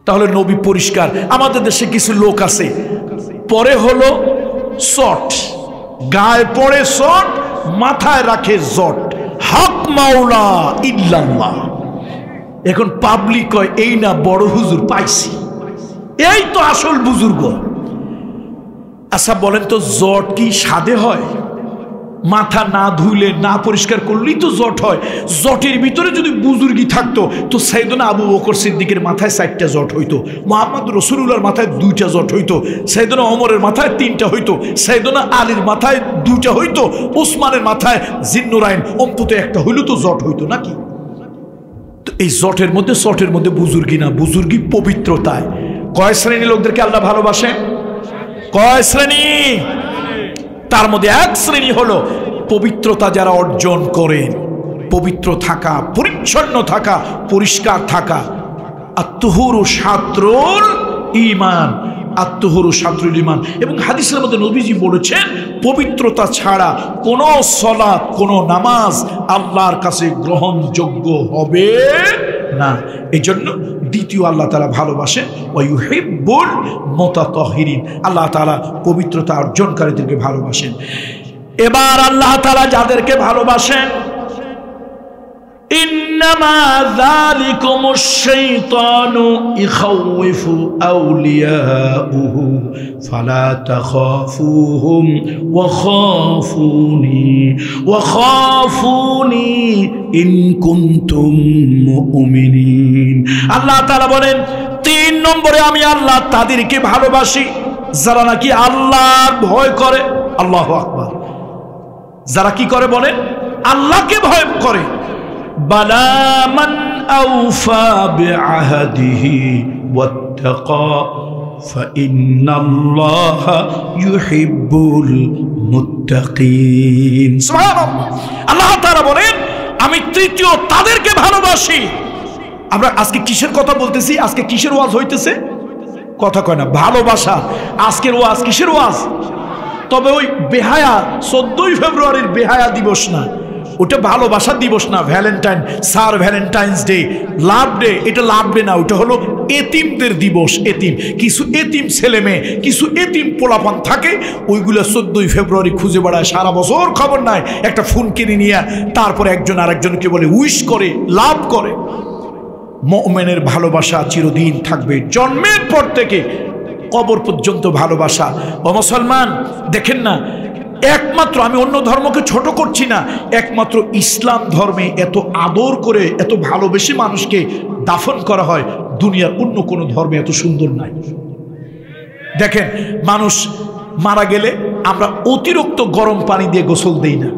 তাহলে নবী পরিষ্কার। আমাদের দেশে কিছু লোক আছে, পরে হলো শট, গায়ে পড়ে শট, মাথায় রাখে জট, হক মাওলা ইল্লাল্লাহ। এখন পাবলিক কয় এই না বড় হুজুর পাইছি, এই তো আসল বুজুর্গ। আচ্ছা বলেন তো, জট কি সাদে হয়? মাথা না ধুইলে, না পরিষ্কার করলেই তো জট হয়। জটের ভিতরে যদি বুজুর্গি থাকতো তো সাইয়েদনা আবু বকর সিদ্দিকের মাথায় 4টা জট হইতো, মুহাম্মদ রাসূলুল্লাহর মাথায় 2টা জট হইতো, সাইয়েদনা ওমরের মাথায় 3টা হইতো, সাইয়েদনা আলীর মাথায় 2টা হইতো, ওসমানের মাথায় জিন্নুরাইন অন্তত 1টা হইলো তো জট হইতো নাকি? তো এই জটের মধ্যে, শটের মধ্যে বুজুর্গি না, বুজুর্গি পবিত্রতায়। কয় শ্রেণী লোকদেরকে আল্লাহ ভালোবাসেন? কয় শ্রেণী? তার মধ্যে এক শ্রেণী হলো পবিত্রতা যারা অর্জন করেন, পবিত্র থাকা, পরিচ্ছন্ন থাকা, পরিষ্কার থাকা। আত-তুহুরু শাত্রুল ঈমান, আত-তুহুরু শাত্রুল ঈমান। এবং হাদিসের মধ্যে নবীজি বলেছেন পবিত্রতা ছাড়া কোনো সালাত, কোনো নামাজ আল্লাহর কাছে গ্রহণযোগ্য হবে না। এই জন্য দ্বিতীয় আল্লাহ তাআলা ভালোবাসেন ওয়া ইউহিব্বুল মুতাতাহহিরিন, আল্লাহ তাআলা পবিত্রতা অর্জনকারীদেরকে ভালোবাসেন। এবার আল্লাহ তাআলা যাদেরকে ভালোবাসেন, ইন্নামা যালিকুমুশ শাইতানু ইখাউফু আউলিয়াউহু ফালা তাখাফুহুম ওয়া খাফুনি ইন কুনতুম মুমিনিন। আল্লাহ তাআলা বলেন 3 নম্বরে আমি আল্লাহ তাদেরকে ভালোবাসি যারা নাকি আল্লাহর ভয় করে। আল্লাহু আকবার। যারা কি করে বলেন? আল্লাহকে ভয় করে। বালা মান আউফা বিআহদিহি ওয়াত্তাকা ফাইন্নাল্লাহা ইউহিব্বুল মুত্তাকিন। সুবহানাল্লাহ। আল্লাহ তাআলা বলেন আমি তৃতীয় তাদেরকে ভালোবাসি। আমরা আজকে কিসের কথা বলতেছি? আজকে কিসের ওয়াজ হইতেছে? কথা কয় না, ভালোবাসা। আজকের ওয়াজ কিসের ওয়াজ? তবে ওই বেহায়া 14ই ফেব্রুয়ারির বেহায়া দিবস না, ওটা ভালোবাসা দিবস না। ভ্যালেন্টাইন, স্যার ভ্যালেন্টাইন্স ডে, লাভ ডে, এটা লাভ ডে না, ওটা হলো এতিমদের দিবস। এতিম, কিছু এতিম ছেলে মেয়ে, কিছু এতিম পোলাপান থাকে, ওইগুলো 14ই ফেব্রুয়ারি খুঁজে বেড়ায়, সারা বছর খবর নাই, একটা ফোন কিনে নিয়ে তারপরে একজন আরেকজনকে বলে উইশ করে, লাভ করে। মুমিনের ভালোবাসা চিরদিন থাকবে, জন্মের পর থেকে কবর পর্যন্ত ভালোবাসা। ও মুসলমান, দেখেন না, একমাত্র, আমি অন্য ধর্মকে ছোট করছি না, একমাত্র ইসলাম ধর্মে এত আদর করে, এত ভালোবেসে মানুষকে দাফন করা হয়, দুনিয়ার অন্য কোনো ধর্মে এত সুন্দর নাই। দেখেন, মানুষ মারা গেলে আমরা অতিরিক্ত গরম পানি দিয়ে গোসল দেই না,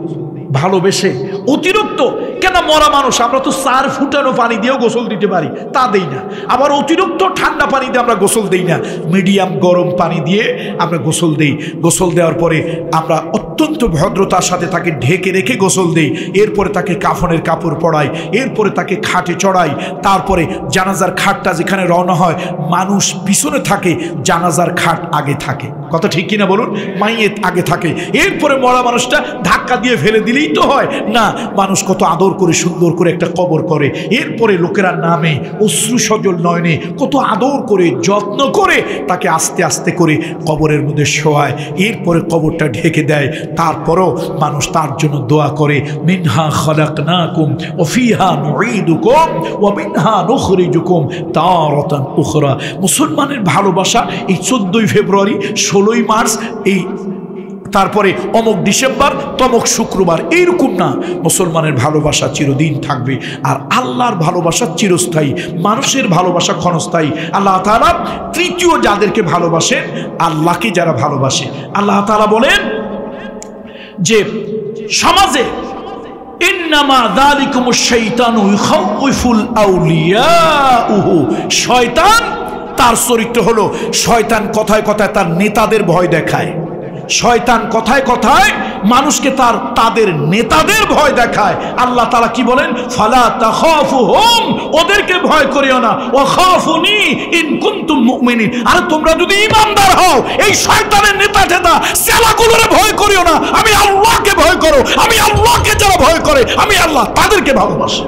ভালোবেসে। অতিরিক্ত কেন? মরা মানুষ, আমরা তো 4 ফুটানো পানি দিয়েও গোসল দিতে পারি, তা দেই না। আবার অতিরিক্ত ঠান্ডা পানি দিয়ে আমরা গোসল দেই না, মিডিয়াম গরম পানি দিয়ে আমরা গোসল দেই। গোসল দেওয়ার পরে আমরা অত্যন্ত ভদ্রতার সাথে তাকে ঢেকে রেখে গোসল দেই। এরপরে তাকে কাফনের কাপড় পরাই, এরপরে তাকে খাটে চড়াই। তারপরে জানাজার খাটটা যেখানে রওনা হয়, মানুষ পিছনে থাকে, জানাজার খাট আগে থাকে। কথা ঠিক কিনা বলুন? মাইয়েত আগে থাকে, এরপরে মরা মানুষটা ধাক্কা দিয়ে ফেলে দিলেই তো হয় না। মানুষ কত আদর করে সুন্দর করে একটা কবর করে, এরপরে লোকেরা নামে অশ্রু সজল নয়নে কত আদর করে যত্ন করে তাকে আস্তে আস্তে করে কবরের মধ্যে শোয়ায়, এরপরে কবরটা ঢেকে দেয়। তারপরও মানুষ তার জন্য দোয়া করে, মিনহা খালাকনাকুম ওয়া ফিহা নুঈদুকুম ওয়া মিনহা নুখরিজুকুম তারাতান উখরা। মুসলমানের ভালোবাসা এই 14ই ফেব্রুয়ারি, 16ই মার্চ, এই তারপরে অমুক ডিসেম্বর, তমুক শুক্রবার, এইরকম না। মুসলমানের ভালোবাসা চিরদিন থাকবে, আর আল্লাহর ভালোবাসা চিরস্থায়ী, মানুষের ভালোবাসা ক্ষণস্থায়ী। আল্লাহ তাআলা তৃতীয় যাদেরকে ভালোবাসেন, আল্লাহকে যারা ভালোবাসে, আল্লাহ তাআলা বলেন যে সমাজে ইন্নামা যালিকুমুশ শাইতানু ইউখাউফুল আউলিয়াউহু, শয়তান তার চরিত্র হলো, শয়তান কথায় কথায় তার নেতাদের ভয় দেখায়, শয়তান কথায় কথায় মানুষকে তাদের নেতাদের ভয় দেখায়। আল্লাহ তাআলা কি বলেন, ফালা তাখাফুহুম, ওদেরকে ভয় করিও না, ওয়া খাফুনি ইন কুনতুম মুমিনিন, আর তোমরা যদি ঈমানদার হও এই শয়তানের নেতা ঠেতা চেলাগুলোরে ভয় করিও না, আমি আল্লাহকে ভয় করো, আমি আল্লাহকে যারা ভয় করে আমি আল্লাহ তাদেরকে ভালোবাসি।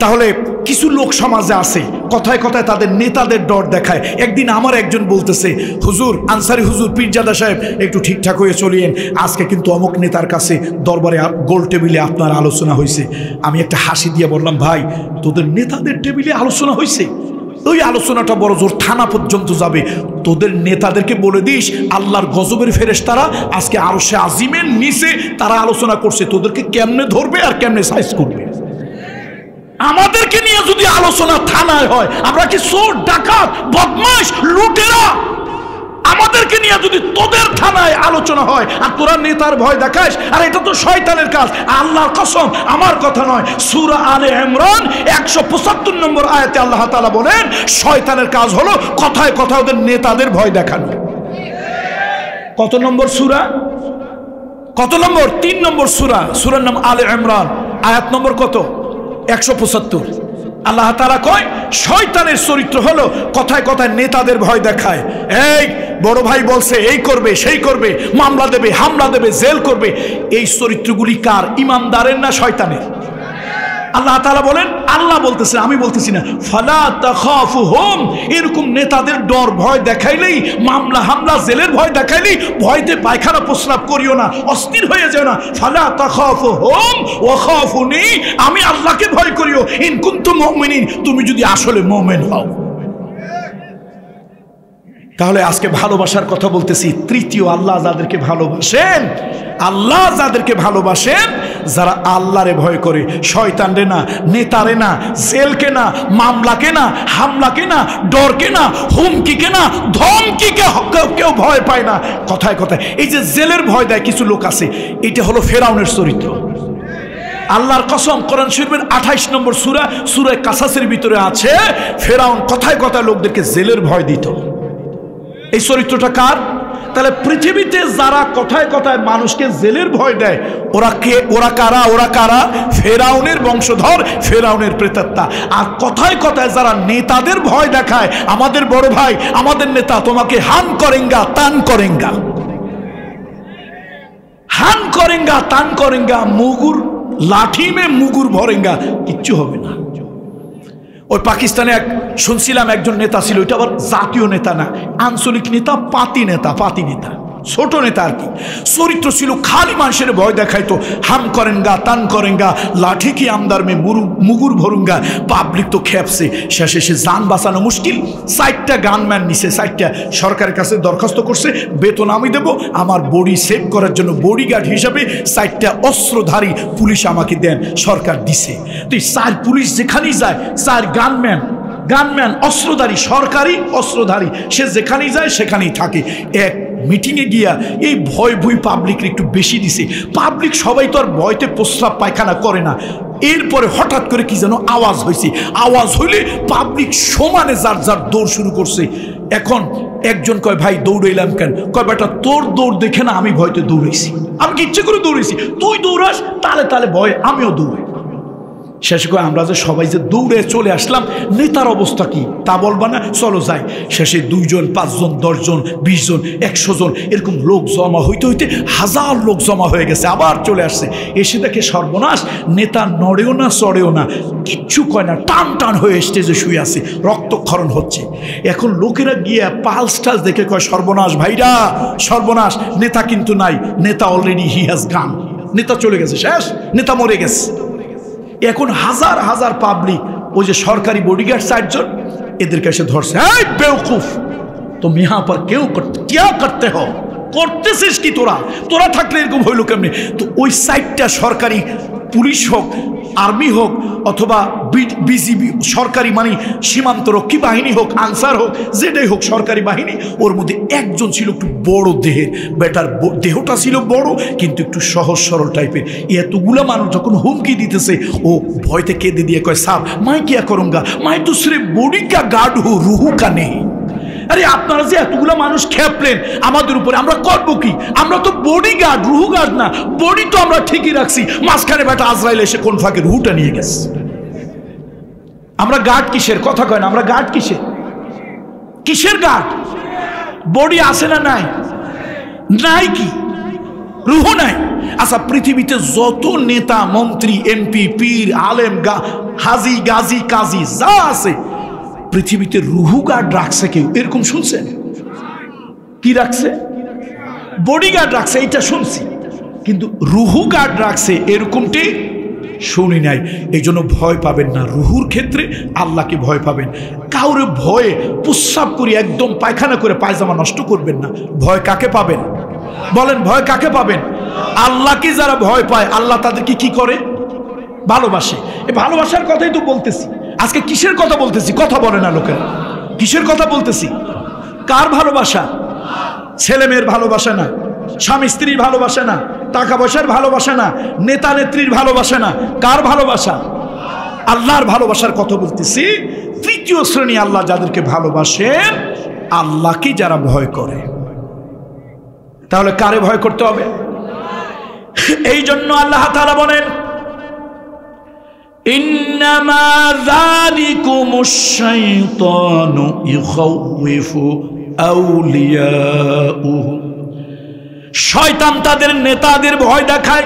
তাহলে কিছু লোক সমাজে আছে কথায় কথায় তাদের নেতাদের ডর দেখায়। একদিন আমার একজন বলতেছে, হুজুর, আনসারি হুজুর, পীরজাদা সাহেব, একটু ঠিকঠাক হয়ে চলিয়েন, আজকে কিন্তু অমুক নেতার কাছে দরবারে গোল টেবিলে আপনার আলোচনা হয়েছে। আমি একটা হাসি দিয়ে বললাম, ভাই তোদের নেতাদের টেবিলে আলোচনা হয়েছে, ওই আলোচনাটা বড় জোর থানা পর্যন্ত যাবে, তোদের নেতাদেরকে বলে দিস আল্লাহর গজবের ফেরেশতারা আজকে আরশে আজিমের নিচে তারা আলোচনা করছে, তোদেরকে কেমনে ধরবে আর কেমনে সাইজ করবে। আমাদেরকে নিয়ে যদি আলোচনা থানায় হয়, আমরা কি চোর, ডাকাত, বদমাশ, লুটেরা? আমাদেরকে নিয়ে যদি তোদের থানায় আলোচনা হয় আর তোরা নেতার ভয় দেখাস, আর এটা তো শয়তানের কাজ। আল্লাহর কসম, আমার কথা নয়, সূরা আলে ইমরান 175 নম্বর আয়াতে আল্লাহ তাআলা বলেন, শয়তানের কাজ হলো কথায় কথায় ওদের নেতাদের ভয় দেখানো। কত নম্বর সূরা? কত নম্বর? 3 নম্বর সূরা, সূরার নাম আলে ইমরান, আয়াত নম্বর কত? 175। আল্লাহ তাআলা কয়, শয়তানের চরিত্র হলো কথায় কথায় নেতাদের ভয় দেখায়। এই বড় ভাই বলছে এই করবে সেই করবে, মামলা দেবে, হামলা দেবে, জেল করবে। এই চরিত্রগুলি কার? ইমানদারের না শয়তানের? আল্লাহ তাআলা বলেন, আল্লাহ বলতেছে, আমি বলতেছি না, ফালা তাখাফুহুম, এরকম নেতাদের ডর ভয় দেখাইলেই, মামলা হামলা জেলের ভয় দেখাইলেই ভয়তে পায়খানা প্রস্রাব করিও না, অস্থির হয়ে যাও না। ফালা তাখাফুহুম ওয়া খাফুনি, আমি আল্লাহকে ভয় করিও, ইন কুনতুম মুমিনিন, তুমি যদি আসলে মুমিন হও। তাহলে আজকে ভালোবাসার কথা বলতেছি। তৃতীয়, আল্লাহ যাদেরকে ভালোবাসেন, আল্লাহ যাদেরকে ভালোবাসেন, যারা আল্লাহরে ভয় করে, শয়তানরে না, নেতারে না, জেলকে না, মামলাকে না, হামলাকে না, ডরকে না, হুমকিকে না, ধমকিকে কেউ ভয় পায় না। কথায় কথায় এই যে জেলের ভয় দেয় কিছু লোক আছে, এটা হলো ফেরাউনের চরিত্র। আল্লাহর কসম, কোরআন শরীফের 28 নম্বর সূরা, সূরা কাসাসের ভিতরে আছে, ফেরাউন কথায় কথায় লোকদেরকে জেলের ভয় দিত। এই চরিত্রটা কার? তাহলে পৃথিবীতে যারা কথায় কথায় মানুষকে জেলের ভয় দেয়, ওরা কে? ওরা কারা? ওরা কারা? ফেরাউনের বংশধর, ফেরাউনের প্রেতাত্মা। আর কথায় কথায় যারা নেতাদের ভয় দেখায়, আমাদের বড় ভাই, আমাদের নেতা তোমাকে হান করেঙ্গা, তান করেঙ্গা, হান করেঙ্গা, তান করেঙ্গা, মুগুর লাঠি মে মুগুর ভরেঙ্গা, কিচ্ছু হবে না। ওই পাকিস্তানে শুনছিলাম একজন নেতা ছিল, ওইটা আবার জাতীয় নেতা না, আঞ্চলিক নেতা, পাতি নেতা, পাতি নেতা, ছোট নেতা আর কি। চরিত্র ছিল খালি মানুষের ভয় দেখাইতো, হাম করেঙ্গা, তান করেঙ্গা, লাঠি কি আমদার মে মুগুর ভরুঙ্গা। পাবলিক তো খেপছে, শেষে সে যান বাঁচানো মুশকিল। 4টা গানম্যান নিছে, 4টা সরকারের কাছে দরখাস্ত করছে, বেতন আমি দেবো, আমার বডি সেভ করার জন্য বডিগার্ড হিসাবে 4টা অস্ত্রধারী পুলিশ আমাকে দেন। সরকার দিছে। তো 4 পুলিশ যেখানেই যায়, 4 গানম্যান অস্ত্রধারী, সরকারি অস্ত্রধারী, সে যেখানেই যায় সেখানেই থাকে। এক মিটিংয়ে গিয়া এই ভয় পাবলিক একটু বেশি দিছে। পাবলিক সবাই তো আর ভয়তে প্রস্রাব পায়খানা করে না। এরপরে হঠাৎ করে কি যেন আওয়াজ হয়েছে, আওয়াজ হইলে পাবলিক সমানে যার যার দৌড় শুরু করছে। এখন একজন কয়, ভাই দৌড়াইলাম কেন? কয়, বেটা তোর দৌড় দেখে না আমি ভয়তে দৌড়াইছি, আমি কি ইচ্ছে করে দৌড়েছি, তুই দৌড়াস তালে তালে ভয় আমিও দৌড়াই। শেষ করে আমরা যে সবাই যে দৌড়ে চলে আসলাম, নেতার অবস্থা কি তা বলবা না, চলো যাই। শেষে 2 জন 5 জন 10 জন 20 জন 100 জন এরকম লোক জমা হইতে হইতে 1000 লোক জমা হয়ে গেছে। আবার চলে আসছে, এসে দেখে সর্বনাশ, নেতা নড়েও না চড়েও না, কিচ্ছু কয় না, টান টান হয়ে স্টেজে শুয়ে আছে, রক্তক্ষরণ হচ্ছে। এখন লোকেরা গিয়ে পালস টালস দেখে কয় সর্বনাশ ভাইরা, সর্বনাশ, নেতা কিন্তু নাই, নেতা অলরেডি হি হ্যাজ গান, নেতা চলে গেছে, শেষ, নেতা মরে গেছে। এখন হাজার হাজার পাবলিক, ওই যে সরকারি বডিগার্ড 4 জন, এদেরকে এসে ধরছে, এই বেওকুফ, তুম ইহা পর কেউ क्या करते हो, করতেছিস কি তোরা, তোরা থাকলে এরকম হইল কেমনি? তো ওই সাইডটা সরকারি পুলিশ হোক, আর্মি হোক, অথবা বিজিবি সরকারি মানে সীমান্ত রক্ষী বাহিনী হোক, আনসার হোক, যেটাই হোক সরকারি বাহিনী, ওর মধ্যে একজন ছিল একটু বড় দেহের, বেটার দেহটা ছিল বড় কিন্তু একটু সহজ সরল টাইপের। এতগুলা মানুষ যখন হুমকি দিতেছে, ও ভয়তে কেঁদে দিয়ে কয়, সাব মাই কিয়া করুঙ্গা, মাই তো সির্ফ বডি কা গার্ড হু, রুহু কা নেই। আরে আপনারা যে এতগুলো মানুষ খেপলেন আমাদের উপরে, আমরা করবো কি? আমরা তো বডি গার্ড, রুহু গার্ড না। বডি তো আমরা ঠিকই রাখছি, মাঝখানে বেটা আজরাইল এসে কোন ফাঁকে রুহুটা নিয়ে গেছে। আমরা গার্ড কিসের? কথা কয় না, আমরা গার্ড কিসের? কিসের গার্ড? বডি আছে না নাই? নাই কি? রুহু নাই। আচ্ছা, পৃথিবীতে যত নেতা মন্ত্রী এমপি পীর আলেম হাজি গাজী কাজী যা আছে, পৃথিবীতে রুহু গার্ড রাখছে কেউ? এরকম শুনছেন? কি রাখছে? বডিগার্ড রাখছে, এইটা শুনছি, কিন্তু রুহু গার্ড রাখছে এরকমটি শুনি নাই। এই জন্য ভয় পাবেন না, রুহুর ক্ষেত্রে আল্লাহকে ভয় পাবেন। কাউরে ভয়ে প্রস্রাব করি একদম পায়খানা করে পায়জামা নষ্ট করবেন না। ভয় কাকে পাবেন? বলেন, ভয় কাকে পাবেন? আল্লাহকে যারা ভয় পায়, আল্লাহ তাদেরকে কি করে? ভালোবাসে। এই ভালোবাসার কথাই তো বলতেছি। আজকে কিসের কথা বলতেছি? কথা বলে না লোকেরা। কিসের কথা বলতেছি? কার ভালোবাসা? ছেলে মেয়ের ভালোবাসা না, স্বামী স্ত্রীর ভালোবাসা না, টাকা পয়সার ভালোবাসা না, নেতা নেত্রীর ভালোবাসা না। কার ভালোবাসা? আল্লাহর ভালোবাসার কথা বলতেছি। তৃতীয় শ্রেণী আল্লাহ যাদেরকে ভালোবাসেন, আল্লাহকে যারা ভয় করে। তাহলে কারে ভয় করতে হবে? এই জন্য আল্লাহ তাআলা বলেন, ইন্নামা যালিকুমুশ শাইতানু ইখাউফু আউলিয়াউহু। শয়তান তাদের নেতাদের ভয় দেখায়,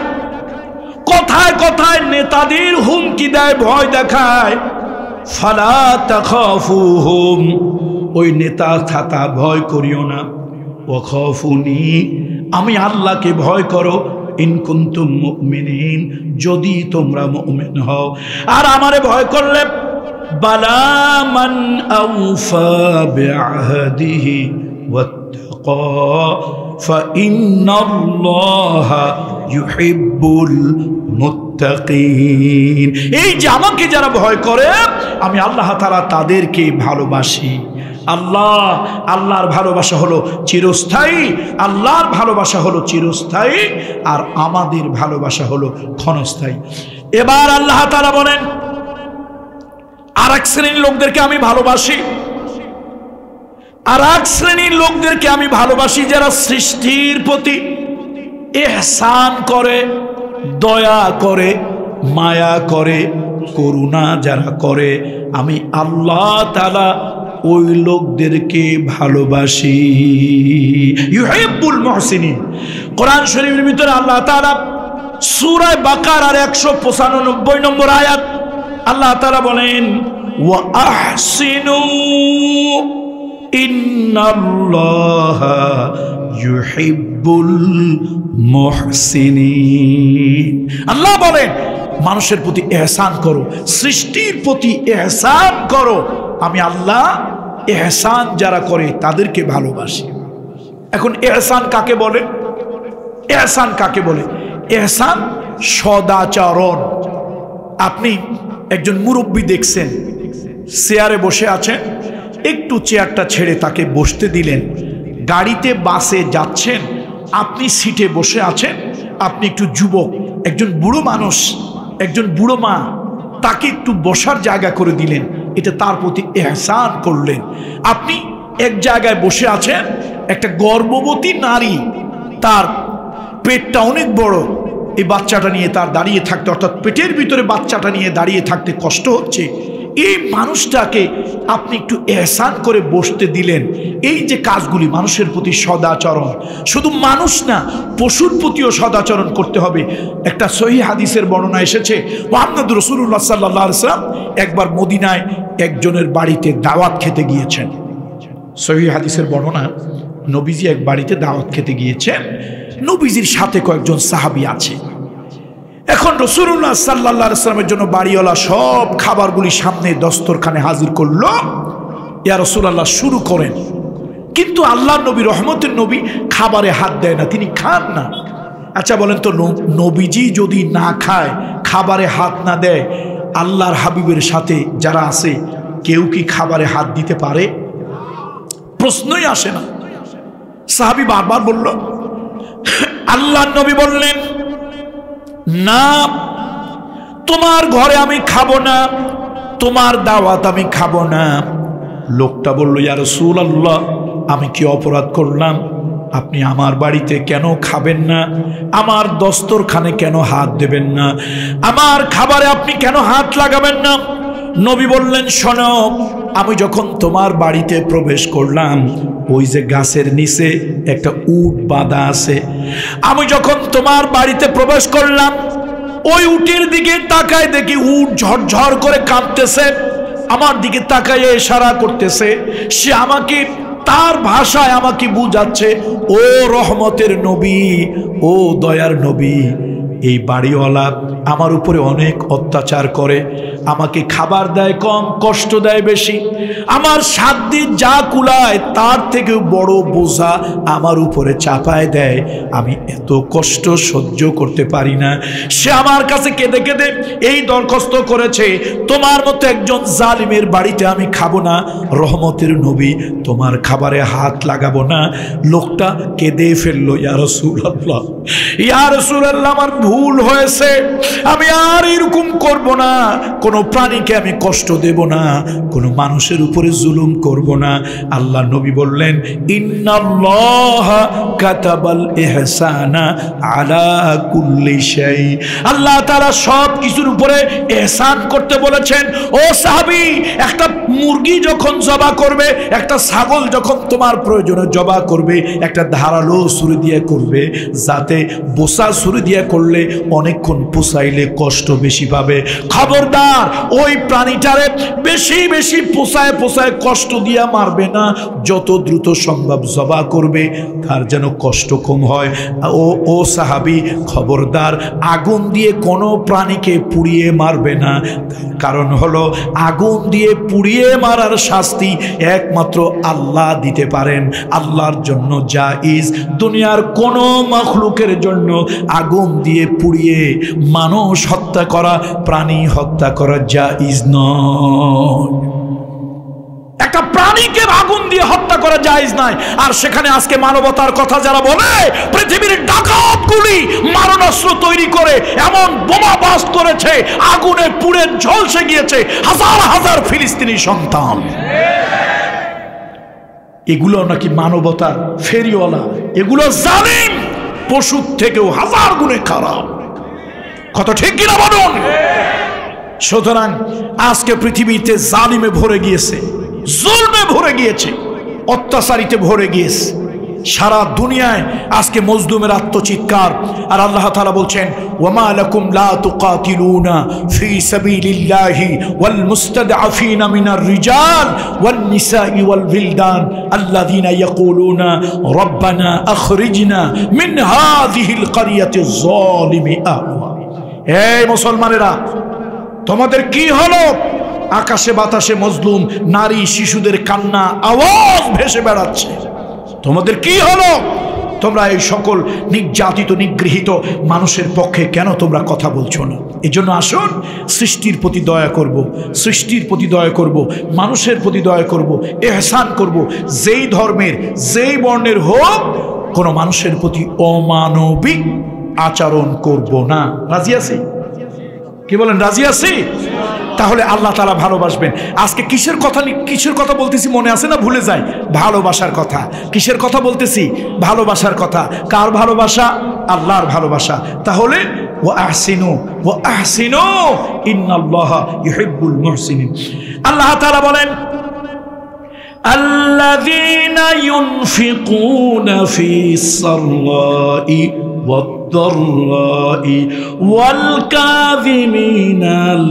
কথায় কথায় নেতাদের হুমকি দেয়, ভয় দেখায়। ফালা তাখাফুহুম, ওই নেতা থাকা ভয় করিও না। ওয়াখাফুনি, আমি আল্লাহকে ভয় করো। ইন কুনতুম মুমিনিন, যদি তোমরা মুমিন হও। আর আমারে ভয় করলে, বালা মান আউফা বিআহদিহি ওয়াত্তাকা ফাইন্নাল্লাহা ইউহিব্বুল মুত্তাকিন। এই যে আমাকে যারা ভয় করে, আমি আল্লাহ তাআলা তাদেরকে ভালোবাসি। আল্লাহর ভালোবাসা হলো চিরস্থায়ী, আল্লাহর ভালোবাসা হলো চিরস্থায়ী, আর আমাদের ভালোবাসা হলো ক্ষণস্থায়ী। এবার আল্লাহ তাআলা বলেন, আর এক শ্রেণীর লোকদেরকে আমি ভালোবাসি, আর এক শ্রেণীর লোকদেরকে আমি ভালোবাসি যারা সৃষ্টির প্রতি ইহসান করে, দয়া করে, মায়া করে, করুণা যারা করে, আমি আল্লাহ তাআলা ওই লোকদেরকে ভালোবাসি। ইউহিব্বুল মুহসিনিন। কোরআন শরীফের ভিতরে আল্লাহ তাআলা সূরা বাকারার 195 নম্বর আয়াত আল্লাহ তাআলা বলেন, ওয়া আহসিনু ইন্নাল্লাহা ইউহিব্বুল মুহসিনিন। আল্লাহ বলেন, মানুষের প্রতি ইহসান করো, সৃষ্টির প্রতি ইহসান করো, আমি আল্লাহ ইহসান যারা করে তাদেরকে ভালোবাসি। এখন ইহসান কাকে বলে? ইহসান কাকে বলে? ইহসান সদাচরণ। আপনি একজন মুরব্বী দেখছেন, চেয়ারে বসে আছেন, একটু চেয়ারটা ছেড়ে তাকে বসতে দিলেন। গাড়িতে বাসে যাচ্ছেন, আপনি সিটে বসে আছেন, আপনি একটু যুবক, একজন বুড়ো মানুষ, একজন বুড়ো মা, তাকে একটু বসার জায়গা করে দিলেন, এটা তার প্রতি ইহসান করলেন। আপনি এক জায়গায় বসে আছেন, একটা গর্ভবতী নারী, তার পেটটা অনেক বড়, এই বাচ্চাটা নিয়ে তার দাঁড়িয়ে থাকতে, অর্থাৎ পেটের ভিতরে বাচ্চাটা নিয়ে দাঁড়িয়ে থাকতে কষ্ট হচ্ছে, এই মানুষটাকে আপনি একটু এহসান করে বসতে দিলেন। এই যে কাজগুলি, মানুষের প্রতি সদাচরণ, শুধু মানুষ না পশুর প্রতিও সদাচরণ করতে হবে। একটা সহিহ হাদিসের বর্ণনা এসেছে, মুহাম্মদ রাসূলুল্লাহ সাল্লাল্লাহু আলাইহি ওয়াসাল্লাম একবার মদিনায় একজনের বাড়িতে দাওয়াত খেতে গিয়েছেন। সহিহ হাদিসের বর্ণনা, নবীজি এক বাড়িতে দাওয়াত খেতে গিয়েছেন, নবীজির সাথে কয়েকজন সাহাবী আছে। এখন রাসূলুল্লাহ সাল্লাল্লাহু আলাইহি ওয়াসাল্লামের জন্য বাড়িওয়ালা সব খাবারগুলি সামনে দস্তরখানে হাজির করলো। ইয়া রাসূলুল্লাহ শুরু করেন, কিন্তু আল্লাহর নবী, রহমতের নবী খাবারে হাত দেয় না, তিনি খান না। আচ্ছা বলেন তো, নবীজি যদি না খায়, খাবারে হাত না দেয়, আল্লাহর হাবিবের সাথে যারা আছে কেউ কি খাবারে হাত দিতে পারে? প্রশ্নই আসে না। সাহাবী বারবার বলল, আল্লাহর নবী বললেন, না, তোমার ঘরে আমি খাবো না, তোমার দাওয়াত আমি খাবো না। লোকটা বলল, ইয়া রাসূলুল্লাহ, আমি কি অপরাধ করলাম? আপনি আমার বাড়িতে কেন খাবেন না? আমার দস্তরখানে কেন হাত দেবেন না? আমার খাবারে আপনি কেন হাত লাগাবেন না? নবী বললেন, শোনো, আমি যখন তোমার বাড়িতে প্রবেশ করলাম, ওই যে গাছের নিচে একটা উট বাঁধা আছে, আমি যখন তোমার বাড়িতে প্রবেশ করলাম, ওই উটের দিকে তাকায় দেখি উট ঝরঝর করে কাঁপতেছে, আমার দিকে তাকায় ইশারা করতেছে। সে আমাকে তার ভাষায় আমাকে বুঝাচ্ছে, ও রহমতের নবী, ও দয়ার নবী, এই বাড়িওয়ালা আমার উপরে অনেক অত্যাচার করে, আমাকে খাবার দেয় কম, কষ্ট দেয় বেশি, আমার সাধ্য যা কুলায় তার থেকেও বড় বোঝা আমার উপরে চাপায় দেয়, আমি এত কষ্ট সহ্য করতে পারি না। সে আমার কাছে কেঁদে কেঁদে এই দরখাস্ত করেছে, তোমার মতো একজন জালিমের বাড়িতে আমি খাবো না, রহমতের নবী তোমার খাবারে হাত লাগাবো না। লোকটা কেঁদে ফেললো, ইয়া রাসূলুল্লাহ, ইয়া রাসূলুল্লাহ, আমার ভুল হয়েছে, আমি আর এরকম করব না, কোনো প্রাণীকে আমি কষ্ট দেব না, কোনো মানুষের উপরে জুলুম করব না। আল্লাহ নবী বললেন, ইন্নাল্লাহা কাতাবাল ইহসানা আলা কুল্লি শাই, আল্লাহ তাআলা সব কিছুর উপরে ইহসান করতে বলেছেন। ও সাহাবী, একটা মুরগি যখন জবা করবে, একটা ছাগল যখন তোমার প্রয়োজনে জবা করবে, একটা ধারালো ছুরি দিয়ে করবে, যাতে বোসা ছুরি দিয়ে করলে অনেকক্ষণ পোষাইলে কষ্ট বেশি পাবে। খবরদার, ওই প্রাণীটারে বেশি বেশি পোষায় পোষায় কষ্ট দিয়া মারবে না, যত দ্রুত সম্ভব জবা করবে, তার যেন কষ্ট কম হয়। ও সাহাবী, খবরদার, আগুন দিয়ে কোনো প্রাণীকে পুড়িয়ে মারবে না, কারণ হলো আগুন দিয়ে পুড়িয়ে মারার শাস্তি একমাত্র আল্লাহ দিতে পারেন। আল্লাহর জন্য জায়েজ, দুনিয়ার কোনো মাখলুকের জন্য আগুন দিয়ে পুড়িয়ে মানুষ হত্যা করা, প্রাণী হত্যা করা জায়েজ নয়। একটা প্রাণীকে আগুন দিয়ে হত্যা করা জায়েজ নাই। আর সেখানে আজকে মানবতার কথা যারা বলে, পৃথিবীর ডাকাতগুলি মারণাস্ত্র তৈরি করে এমন বোমা বাস্ট করেছে, আগুনে পুড়ে ঝলসে গিয়েছে হাজার হাজার ফিলিস্তিনি সন্তান। এগুলো নাকি মানবতার ফেরিওয়ালা, এগুলো জালিম, পশুর থেকেও হাজার গুণে খারাপ। কত ঠিক কিনা বলুন? সুতরাং আজকে পৃথিবীতে জালিমে ভরে গিয়েছে, জুলমে ভরে গিয়েছে, অত্যাচারিতে ভরে গিয়েছে। সারা দুনিয়ায় আজকে মজলুমের আত্মচিৎকার। আর আল্লাহ তাআলা বলছেন, ওয়ামা লাকুম লা তুকাতিলুনা ফি সাবিলিল্লাহি ওয়াল মুস্তাদআফিনা মিনার রিজাল ওয়ান নিসাই ওয়াল বিলদান আল্লাযিনা ইয়াকুলুনা রব্বানা আখরিজনা মিন হাযিহিল ক্বরিয়াতিজ যালিমি আহলুহা। এই মুসলমানেরা, তোমাদের কি হলো? আকাশে বাতাসে মজলুম নারী শিশুদের কান্না আওয়াজ ভেসে বেড়াচ্ছে। তোমাদের কি হলো? তোমরা এই সকল নির্যাতিত নিগৃহীত মানুষের পক্ষে কেন তোমরা কথা বলছো না? এজন্য আসুন, সৃষ্টির প্রতি দয়া করব, সৃষ্টির প্রতি দয়া করব, মানুষের প্রতি দয়া করব, ইহসান করব। যেই ধর্মের, যেই বর্ণের হোক, কোনো মানুষের প্রতি অমানবিক আচরণ করব না। রাজি আছি? কি বলেন, রাজি আছি? তাহলে আল্লাহ তাআলা ভালোবাসবেন। আজকে কিসের কথা বলতেছি মনে আছে না? ভুলে যাই। ভালোবাসার কথা। কিসের কথা বলতেছি? ভালোবাসার কথা। কার ভালোবাসা? আল্লাহর ভালোবাসা। তাহলে ওয়া আহসিনু ইন্নাল্লাহা ইউহিব্বুল মুহসিনিন। আল্লাহ তাআলা বলেন আল্লাযীনা ইউনফিকুনা ফিস সাররাই ওয়াদ-দাররাই ওয়াল কাযিমিনাল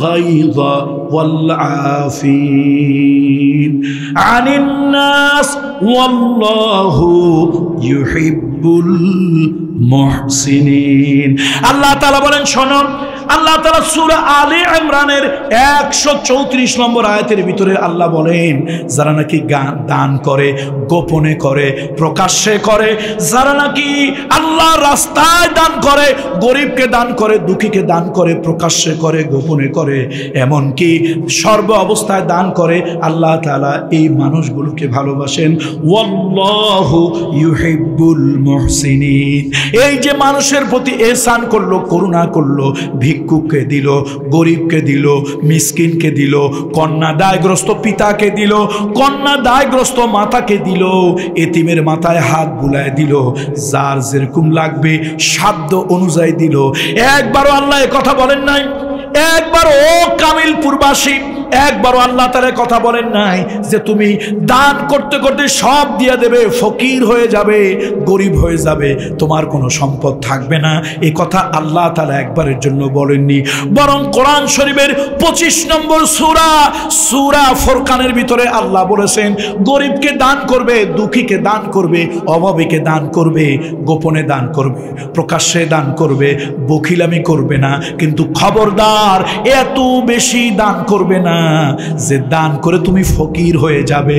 গায়যা ওয়াল আফিন আনিন নাস ওয়াল্লাহু ইউহিব্বুল মুহসিনিন। আল্লাহ তাআলা বলেন শোনো, আল্লাহ তাআলা সূরা আলে ইমরানের 134 নম্বর আয়াতের ভিতরে আল্লাহ বলেন যারা নাকি দান করে, গোপনে করে, প্রকাশ্যে করে, যারা নাকি আল্লাহর রাস্তায় দান করে, গরিবকে দান করে, দুঃখীকে দান করে, প্রকাশ্যে করে, গোপনে করে, এমনকি সর্ব অবস্থায় দান করে, আল্লাহ তাআলা এই মানুষগুলোকে ভালোবাসেন। ওয়াল্লাহু ইউহিব্বুল মুহসিনিন। এই যে মানুষের প্রতি ইহসান করলো, করুণা করলো, ভিক্ষুককে দিল, গরিবকে দিল, মিসকিনকে দিল, কন্যা দায়গ্রস্ত পিতাকে দিল, কন্যা দায়গ্রস্ত মাতাকে দিল, এতিমের মাথায় হাত বুলায় দিল, যার যেরকম লাগবে সাধ্য অনুযায়ী দিল। একবারও আল্লাহ এ কথা বলেন নাই, একবার ও কামিলপুরবাসী একবারও আল্লাহ তাআলা কথা বলেন নাই যে তুমি দান করতে করতে সব দিয়ে দেবে, ফকির হয়ে যাবে, গরিব হয়ে যাবে, তোমার কোনো সম্পদ থাকবে না। এই কথা আল্লাহ তাআলা একবারের জন্য বলেননি, বরং কোরআন শরীফের 25 নম্বর সূরা ফুরকানের ভিতরে আল্লাহ বলেছেন গরিবকে দান করবে, দুঃখীকে দান করবে, অভাবীকে দান করবে, গোপনে দান করবে, প্রকাশ্যে দান করবে, বখিলামি করবে না। কিন্তু খবরদার এত বেশি দান করবে না যে দান করে তুমি ফকির হয়ে যাবে।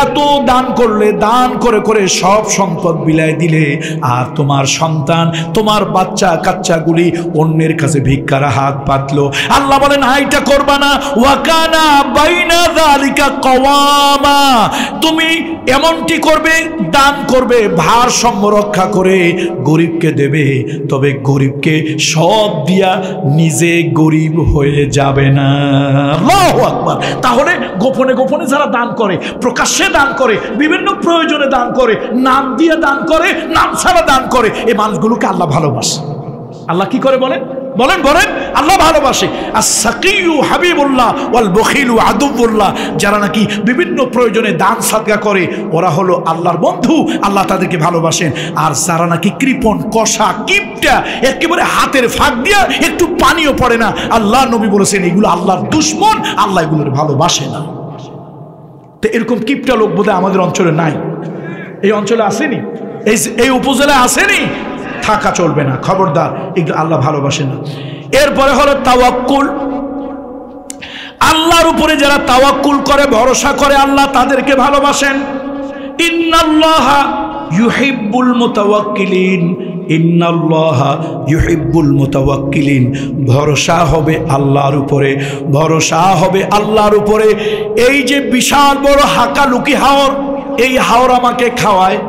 এত দান করলে, দান করে করে সব সম্পদ বিলায় দিলে আর তোমার সন্তান, তোমার বাচ্চা কাচ্চাগুলি অন্যের কাছে ভিক্ষার হাত পাতলো। আল্লাহ বলেন এইটা করবা না। ওয়াকানা বাইনা যালিকা কওয়ামা, তুমি এমনটি করবে, দান করবে, ভারসাম্য রক্ষা করে গরিবকে দেবে, তবে গরিবকে সব দিয়া নিজে গরিব হয়ে যাবে না। আল্লাহু আকবার। তাহলে গোপনে গোপনে যারা দান করে, প্রকাশ্যে দান করে, বিভিন্ন প্রয়োজনে দান করে, নাম দিয়ে দান করে, নাম ছাড়া দান করে, এই মানুষগুলোকে আল্লাহ ভালোবাসে। আল্লাহ কি করে বলেন বলেন বলেন আল্লাহ ভালোবাসে। আস-সাকিয়ু হাবিবুল্লাহ ওয়াল বখিলু আদুবুল্লাহ। যারা নাকি বিভিন্ন প্রয়োজনে দান সাদকা করে ওরা হলো আল্লাহর বন্ধু, আল্লাহ তাদেরকে ভালোবাসেন। আর যারা নাকি কৃপণ, কষা, কিপটা, একেবারে হাতের ফাঁক দিয়া একটু পানিও পড়ে না, আল্লাহ নবী বলেছেন এগুলো আল্লাহর দুশমন, আল্লাহ এগুলোর ভালোবাসে না। তো এরকম কিপটা লোক বোধহয় আমাদের অঞ্চলে নাই। এই অঞ্চলে আসেনি, এই উপজেলায় আসেনি, থাকা চলবে না, খবরদার, এগুলো আল্লাহ ভালোবাসে না। এরপরে হলো তাওয়াক্কুল। আল্লাহর উপরে যারা তাওয়াক্কুল করে, ভরসা করে, আল্লাহ তাদেরকে ভালোবাসেন। ইন্নাল্লাহা ইউহিব্বুল মুতাওয়াক্কিলিন, ইন্নাল্লাহা ইউহিব্বুল মুতাওয়াক্কিলিন। ভরসা হবে আল্লাহর উপরে, ভরসা হবে আল্লাহর উপরে। এই যে বিশাল বড় হাকালুকি হাওর, এই হাওর আমাকে খাওয়ায়,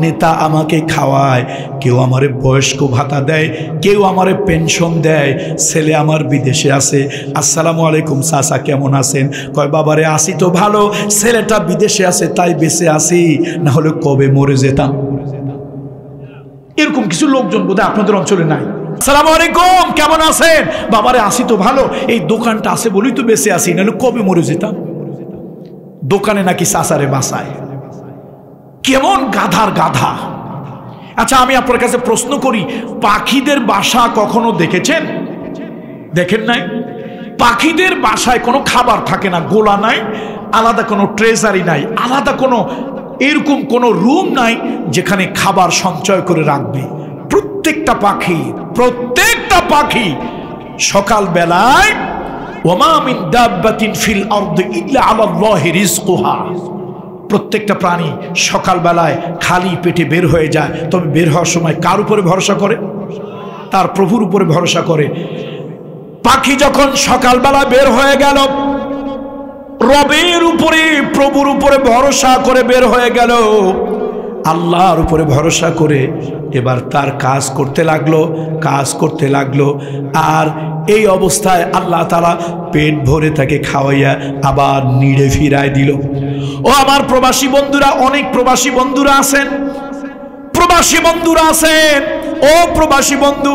নেতা আমাকে খাওয়ায়, কেউ আমারে বয়স্ক ভাতা দেয়, কেউ আমারে পেনশন দেয়, ছেলে আমার বিদেশে আছে, আসসালামু আলাইকুম চাচা কেমন আছেন, কয় বাবারে আসি তো ভালো, ছেলেটা বিদেশে আছে তাই বেঁচে আসি, না হলে কবে মরে যেতাম। এরকম কিছু লোকজন বোধহয় আপনাদের অঞ্চলে নাই। আসসালামু আলাইকুম কেমন আছেন, বাবারে আসি তো ভালো, এই দোকানটা আছে বলেই তো বেঁচে আসি, নাহলে কবে মরে যেতাম। দোকানে নাকি চাচারে বাসায়, কেমন গাধার গাধা। আচ্ছা আমি আপনার কাছে প্রশ্ন করি, পাখিদের বাসা কখনো দেখেছেন? দেখেন নাই? পাখিদের বাসায় কোনো খাবার থাকে না, গোলা নাই, আলাদা কোনো ট্রেজারি নাই, আলাদা কোনো এরকম কোনো রুম নাই যেখানে খাবার সঞ্চয় করে রাখবে। প্রত্যেকটা পাখি সকাল বেলায় ওমা মিন দাব্বাতিন ফিল আরদি ইল্লা আলাল্লাহি রিজকুহা, প্রত্যেকটা প্রাণী সকালবেলায় খালি পেটে বের হয়ে যায়, তবে বের হওয়ার সময় কার উপরে ভরসা করে? তার প্রভুর উপরে ভরসা করে। পাখি যখন সকালবেলা বের হয়ে গেল, রবের উপরে, প্রভুর উপরে ভরসা করে বের হয়ে গেল, আল্লাহর উপরে ভরসা করে এবার তার কাজ করতে লাগলো। আর এই অবস্থায় আল্লাহ তাআলা পেট ভরে তাকে খাওয়াইয়া আবার নিড়ে ফিরায় দিল। ও আমার প্রবাসী বন্ধুরা, অনেক প্রবাসী বন্ধুরা আছেন, ও প্রবাসী বন্ধু,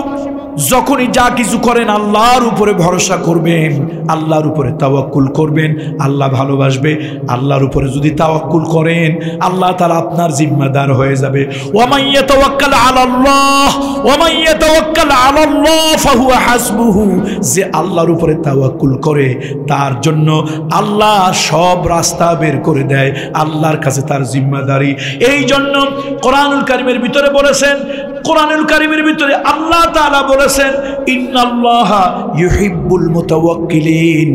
যখনই যা কিছু করেন আল্লাহর উপরে ভরসা করবেন, আল্লাহর উপরে তাওয়াক্কুল করবেন, আল্লাহ ভালোবাসবে। আল্লাহর উপরে যদি তাওয়াক্কুল করেন আল্লাহ তাআলা আপনার জিম্মাদার হয়ে যাবে। ওয়া মান ইয়াতাওয়াক্কাল আলাল্লাহ ওয়া মান ইয়াতাওয়াক্কাল আলাল্লাহ ফাহুয়া হাসবুহু, যে আল্লাহর উপরে তাওয়াক্কুল করে তার জন্য আল্লাহ সব রাস্তা বের করে দেয়, আল্লাহর কাছে তার জিম্মাদারি। এই জন্য কোরআনুল কারীমের ভিতরে বলেছেন, কোরআনুল কারীমের ভিতরে আল্লাহ তাআলা বলেছেন ইন্নাল্লাহা ইউহিব্বুল মুতাওয়াক্কিলিন,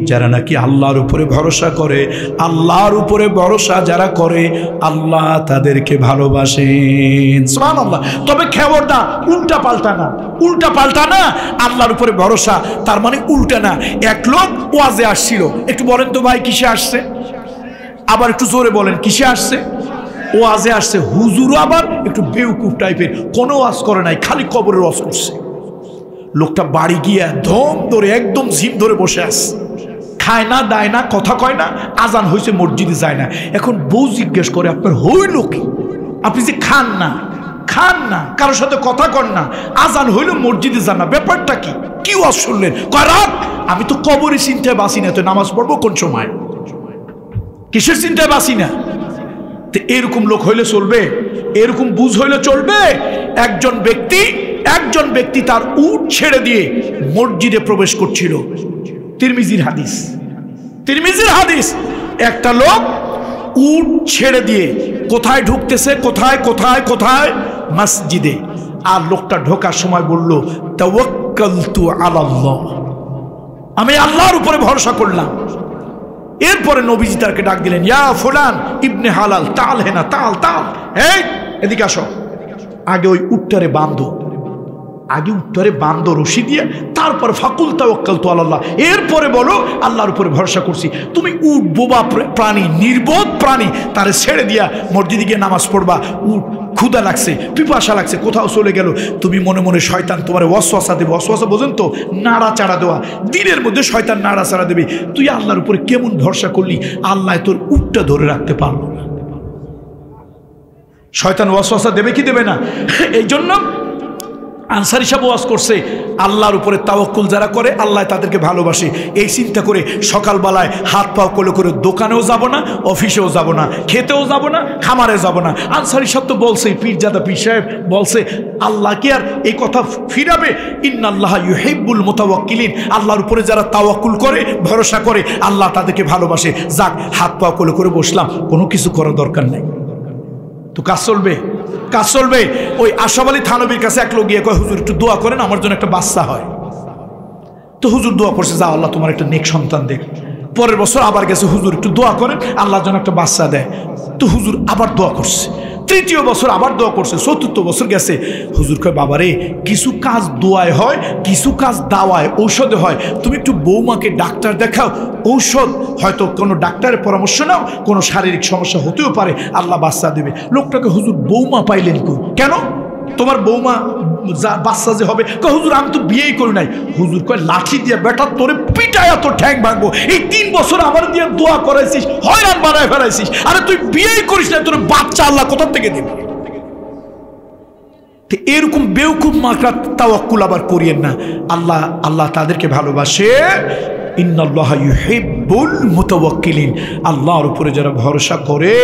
যারা নাকি আল্লাহর উপরে ভরসা করে, আল্লাহর উপরে ভরসা যারা করে আল্লাহ তাদেরকে ভালোবাসেন। সুবহানাল্লাহ। তবে খবরদার উল্টা পাল্টা না, উল্টা পাল্টা না। আল্লাহর উপরে ভরসা তার মানে উল্টা না। এক লোক ওয়াজে আসছিল, একটু বলেন তো ভাই কিসে আসছে? আবার একটু জোরে বলেন কিসে আসছে? ওয়াজে আসছে। হুজুরও আবার একটু বেউকুফ টাইপের, কোনো ওয়াজ করে নাই, খালি কবরের ওয়াজ করছে। লোকটা বাড়ি গিয়া ধম ধরে একদম জিম ধরে বসে আছে, খায় না দায় না, কথা কয় না, আজান হয়েছে মসজিদে যায় না। এখন বউ জিজ্ঞেস করে আপনার হইল কি? আপনি যে খান না, খান না, কারোর সাথে কথা কন না, আজান হইল মসজিদে যান না, ব্যাপারটা কি? কি ওয়াজ শুনলেন? কয় রাত আমি তো কবরের চিন্তায় বাঁচি না, তো নামাজ পড়বো কোন সময়? কিসের চিন্তায় বাঁচি না? এরকম লোক হইলে চলবে? এরকম বুঝ হইলে চলবে? একজন ব্যক্তি তার উট ছেড়ে দিয়ে মসজিদে প্রবেশ করছিল। তিরমিজির হাদিস। একটা লোক উট ছেড়ে দিয়ে কোথায় ঢুকতেছে? কোথায়? মসজিদে। আর লোকটা ঢোকার সময় বলল তাওয়াক্কালতু আলাল্লাহ, আমি আল্লাহর উপরে ভরসা করলাম। এরপরে নবীজি তাকে ডাক দিলেন, ইয়া ফুলান ইবনে হালাল, তাল হেনা, তাল, এই এদিকে আসো। আগে ওই উটটারে বান্ধো রশি দিয়ে, তারপর ফাকুল তাওয়াক্কালতু আলাল্লাহ, এরপরে বলো আল্লাহর উপরে ভরসা করছি। তুমি উট বোবা প্রাণী, নির্বোধ প্রাণী, তারে ছেড়ে দিয়া মসজিদে গিয়ে নামাজ পড়বা। উট ক্ষুধা লাগছে, পিপাসা লাগছে, কোথাও চলে গেল, তুমি মনে মনে শয়তান তোমার ওয়াসওয়াসা দেবে। ওয়াসওয়াসা বোঝেন তো? নাড়াচাড়া দেওয়া, দিনের মধ্যে শয়তান নাড়াচাড়া দেবে। তুই আল্লাহর উপরে কেমন ভরসা করলি, আল্লাহ তোর উটটা ধরে রাখতে পারলো না। শয়তান ওয়াসওয়াসা দেবে কি দেবে না? এই জন্য আনসারী সাহেব ওয়াজ করছে, আল্লাহর উপরে তাওয়াক্কুল যারা করে আল্লাহ তাদেরকে ভালোবাসে। এই চিন্তা করে সকালবেলায় হাত পাও করে দোকানেও যাব না, অফিসেও যাব না, খেতেও যাব না, খামারে যাব না। আনসারী সাহেব তো বলছে, পীরজাদা পীর সাহেব বলছে, আল্লাহ কি আর এই কথা ফিরাবে? ইন্নাল্লাহা ইউহিব্বুল মুতাওয়াক্কিলিন, আল্লাহর উপরে যারা তাওয়াক্কুল করে, ভরসা করে, আল্লাহ তাদেরকে ভালোবাসে। যাক, হাত পাও করে বসলাম, কোনো কিছু করার দরকার নেই, তো কাজ চলবে। ওই আশরাফ আলী থানবীর কাছে এক লোক গিয়ে কয়, হুজুর একটু দোয়া করেন, আমার জন্য একটা বাচ্চা হয়। তো হুজুর দোয়া করছে, যা আল্লাহ তোমার একটা নেক সন্তান দেখ। পরের বছর আবার গেছে, হুজুর একটু দোয়া করেন, আল্লাহর জন্য একটা বাচ্চা দেয়। তো হুজুর আবার দোয়া করছে, তৃতীয় বছর আবার দোয়া করছে, চতুর্থ বছর গেছে। হুজুর কয়, বাবারে, কিছু কাজ দোয়ায় হয়, কিছু কাজ দাওয়ায় ঔষধে হয়, তুমি একটু বৌমাকে ডাক্তার দেখাও, ঔষধ হয়তো কোনো ডাক্তারের পরামর্শ নাও, কোনো শারীরিক সমস্যা হতেও পারে, আল্লাহ বাচ্চা দেবে। লোকটাকে হুজুর বৌমা পাইলেন কই? কেন তোমার বৌমা বাচ্চা যে হবে? কয়, হুজুর আমি তো বিয়েই করি নাই। হুজুর কয়, লাঠি দিয়ে বেটা তোরে পিটায়া তো ঠ্যাং ভাঙবো। এই 3 বছর আমার দিয়ে দোয়া করাইছিস, হয়রান বানায় ফেলাইছিস, আরে তুই বিয়েই করিস না, তোর বাচ্চা আল্লাহ কোথা থেকে দেবে? এরকম বেউকুফ মাকড়া তাওয়াক্কুল আবার করিয়েন না। আল্লাহ তাদেরকে ভালোবাসে। ইন্নাল্লাহা ইউহিব্বুল মুতাওয়াক্কিলিন, আল্লাহর উপরে যারা ভরসা করে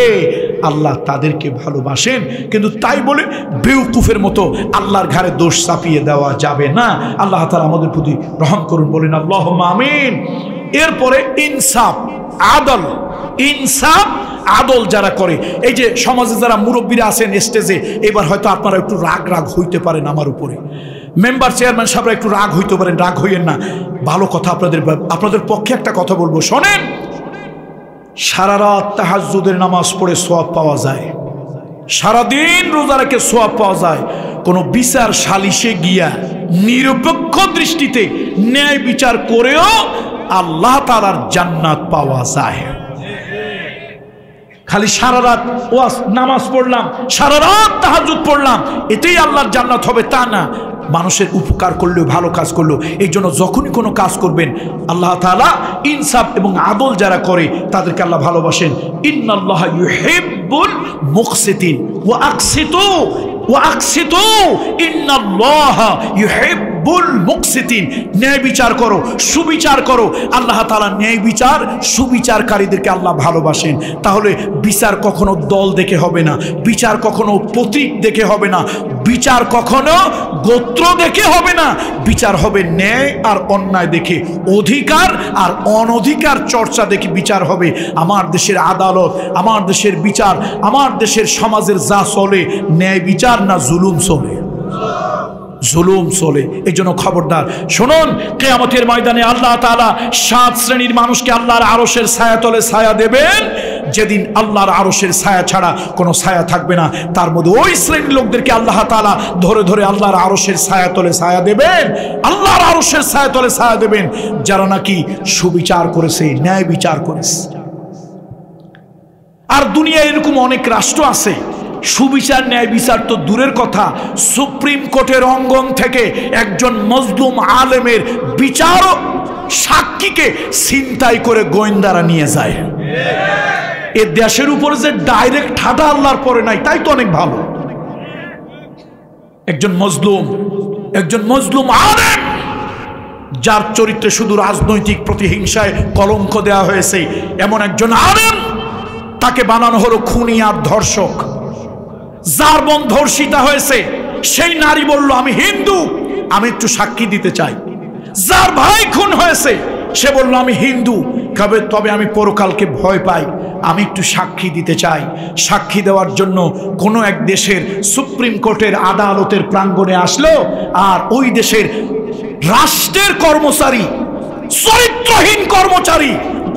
আল্লাহ তাদেরকে ভালোবাসেন। কিন্তু তাই বলে বেউকুফের মতো আল্লাহর ঘাড়ে দোষ চাপিয়ে দেওয়া যাবে না। আল্লাহ তাআলা আমাদের প্রতি রহম করুন, বলেন আল্লাহুম্মা আমিন। এরপরে ইনসাফ, আদল যারা করে, এই যে সমাজে যারা মুরব্বীরা আছেন স্টেজে, এবার হয়তো আপনারা একটু রাগ হইতে পারেন আমার উপরে, মেম্বার চেয়ারম্যান সাহেবরা একটু রাগ হইতে পারেন, রাগ হইয়েন না। ভালো কথা, আপনাদের পক্ষে একটা কথা বলবো, শোনেন। সারা রাত তাহাজ্জুদের নামাজ পড়ে সওয়াব পাওয়া যায়, সারাদিন রোজা রেখে সওয়াব পাওয়া যায়। কোনো বিচার সালিশে গিয়া নিরপেক্ষ দৃষ্টিতে ন্যায় বিচার করেও আল্লাহ তাআলার জান্নাত পাওয়া যায়। খালি সারা রাত ওয়াজ নামাজ পড়লাম, সারা রাত তাহাজ্জুদ পড়লাম, এতেই আল্লাহর জান্নাত হবে তা না। মানুষের উপকার করলেও, ভালো কাজ করলেও, এই জন্য যখনই কোনো কাজ করবেন আল্লাহ তাআলা ইনসাফ এবং আদল যারা করে তাদেরকে আল্লাহ ভালোবাসেন। ইন্নাল্লাহা ইউহিব্বুল মুকসিতিন ওয়া আকসিতু, ওয়া আকসিতু ইন্নাল্লাহা ইউহিব্বুল মুকসিতিন। ন্যায় বিচার করো, সুবিচার করো। আল্লাহ তাআলা ন্যায় বিচার, সুবিচারকারীদেরকে আল্লাহ ভালোবাসেন। তাহলে বিচার কখনো দল দেখে হবে না, বিচার কখনো প্রতীক দেখে হবে না, বিচার কখনো গোত্র দেখে হবে না, বিচার হবে ন্যায় আর অন্যায় দেখে, অধিকার আর অনধিকার চর্চা দেখে বিচার হবে। আমার দেশের আদালত, আমার দেশের বিচার, আমার দেশের সমাজের যা চলে, ন্যায় বিচার না জুলুম চলে? জুলুম চলে। এই জন্য খবরদার শুনুন, কিয়ামতের ময়দানে আল্লাহ তাআলা 7 শ্রেণীর মানুষকে আল্লাহর আরশের ছায়াতলে ছায়া দেবেন, যেদিন আল্লাহর আরশের ছায়া ছাড়া কোনো ছায়া থাকবে না। তার মধ্যে ওই শ্রেণীর লোকদেরকে আল্লাহ তাআলা ধরে ধরে আল্লাহর আরশের ছায়াতলে ছায়া দেবেন, আল্লাহর আরশের ছায়াতলে ছায়া দেবেন, যারা নাকি সুবিচার করেছে, ন্যায় বিচার করেছে। আর দুনিয়ায় এরকম অনেক রাষ্ট্র আছে, সুবিচার ন্যায় বিচার তো দূরের কথা, সুপ্রিম কোর্টের অঙ্গন থেকে একজন মজলুম আলেমের বিচার সাক্ষীকে ছিনতাই করে গোয়েন্দারা নিয়ে যায়। এ দেশের উপর যে ডাইরেক্ট ঠাটা আল্লাহর পরে নাই, তাই তো অনেক ভালো। একজন মজলুম আলেম, যার চরিত্রে শুধু রাজনৈতিক প্রতিহিংসায় কলঙ্ক দেওয়া হয়েছে, এমন একজন আলেম, তাকে বানানো হলো খুনি আর ধর্ষক। যার বোন ধর্ষিতা হয়েছে, সেই নারী বলল আমি হিন্দু, আমি একটু সাক্ষী দিতে চাই। যার ভাই খুন হয়েছে, সে বলল আমি হিন্দু, তবে আমি পরকালকে ভয় পাই, আমি একটু সাক্ষী দিতে চাই। সাক্ষী দেওয়ার জন্য কোনো এক দেশের সুপ্রিম কোর্টের আদালতের প্রাঙ্গণে আসলো, আর ওই দেশের রাষ্ট্রের কর্মচারী, চরিত্রহীন কর্মচারী,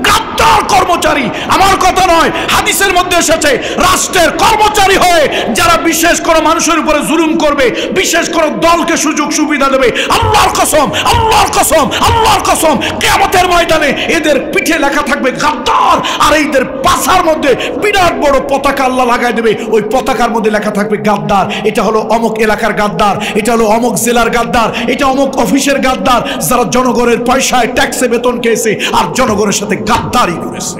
গাদ্দার কর্মচারী, আমার কথা নয়, হাদিসের মধ্যে এসেছে, রাষ্ট্রের কর্মচারী হয়ে যারা বিশেষ কোনো মানুষের উপরে জুলুম করবে, বিশেষ কোনো দলকে সুযোগ সুবিধা দেবে, আল্লাহর কসম, আল্লাহর কসম, আল্লাহর কসম, কিয়ামতের ময়দানে এদের পিঠে লেখা থাকবে গাদ্দার, আর এইদের পাছার মধ্যে বিরাট বড় পতাকা আল্লাহ লাগাই দেবে, ওই পতাকার মধ্যে লেখা থাকবে গাদ্দার। এটা হলো অমুক এলাকার গাদ্দার, এটা হলো অমুক জেলার গাদ্দার, এটা অমুক অফিসের গাদ্দার, যারা জনগণের পয়সায় ট্যাক্সে বেতন খেয়েছে আর জনগণের সাথে গাদ্দারি করেছে।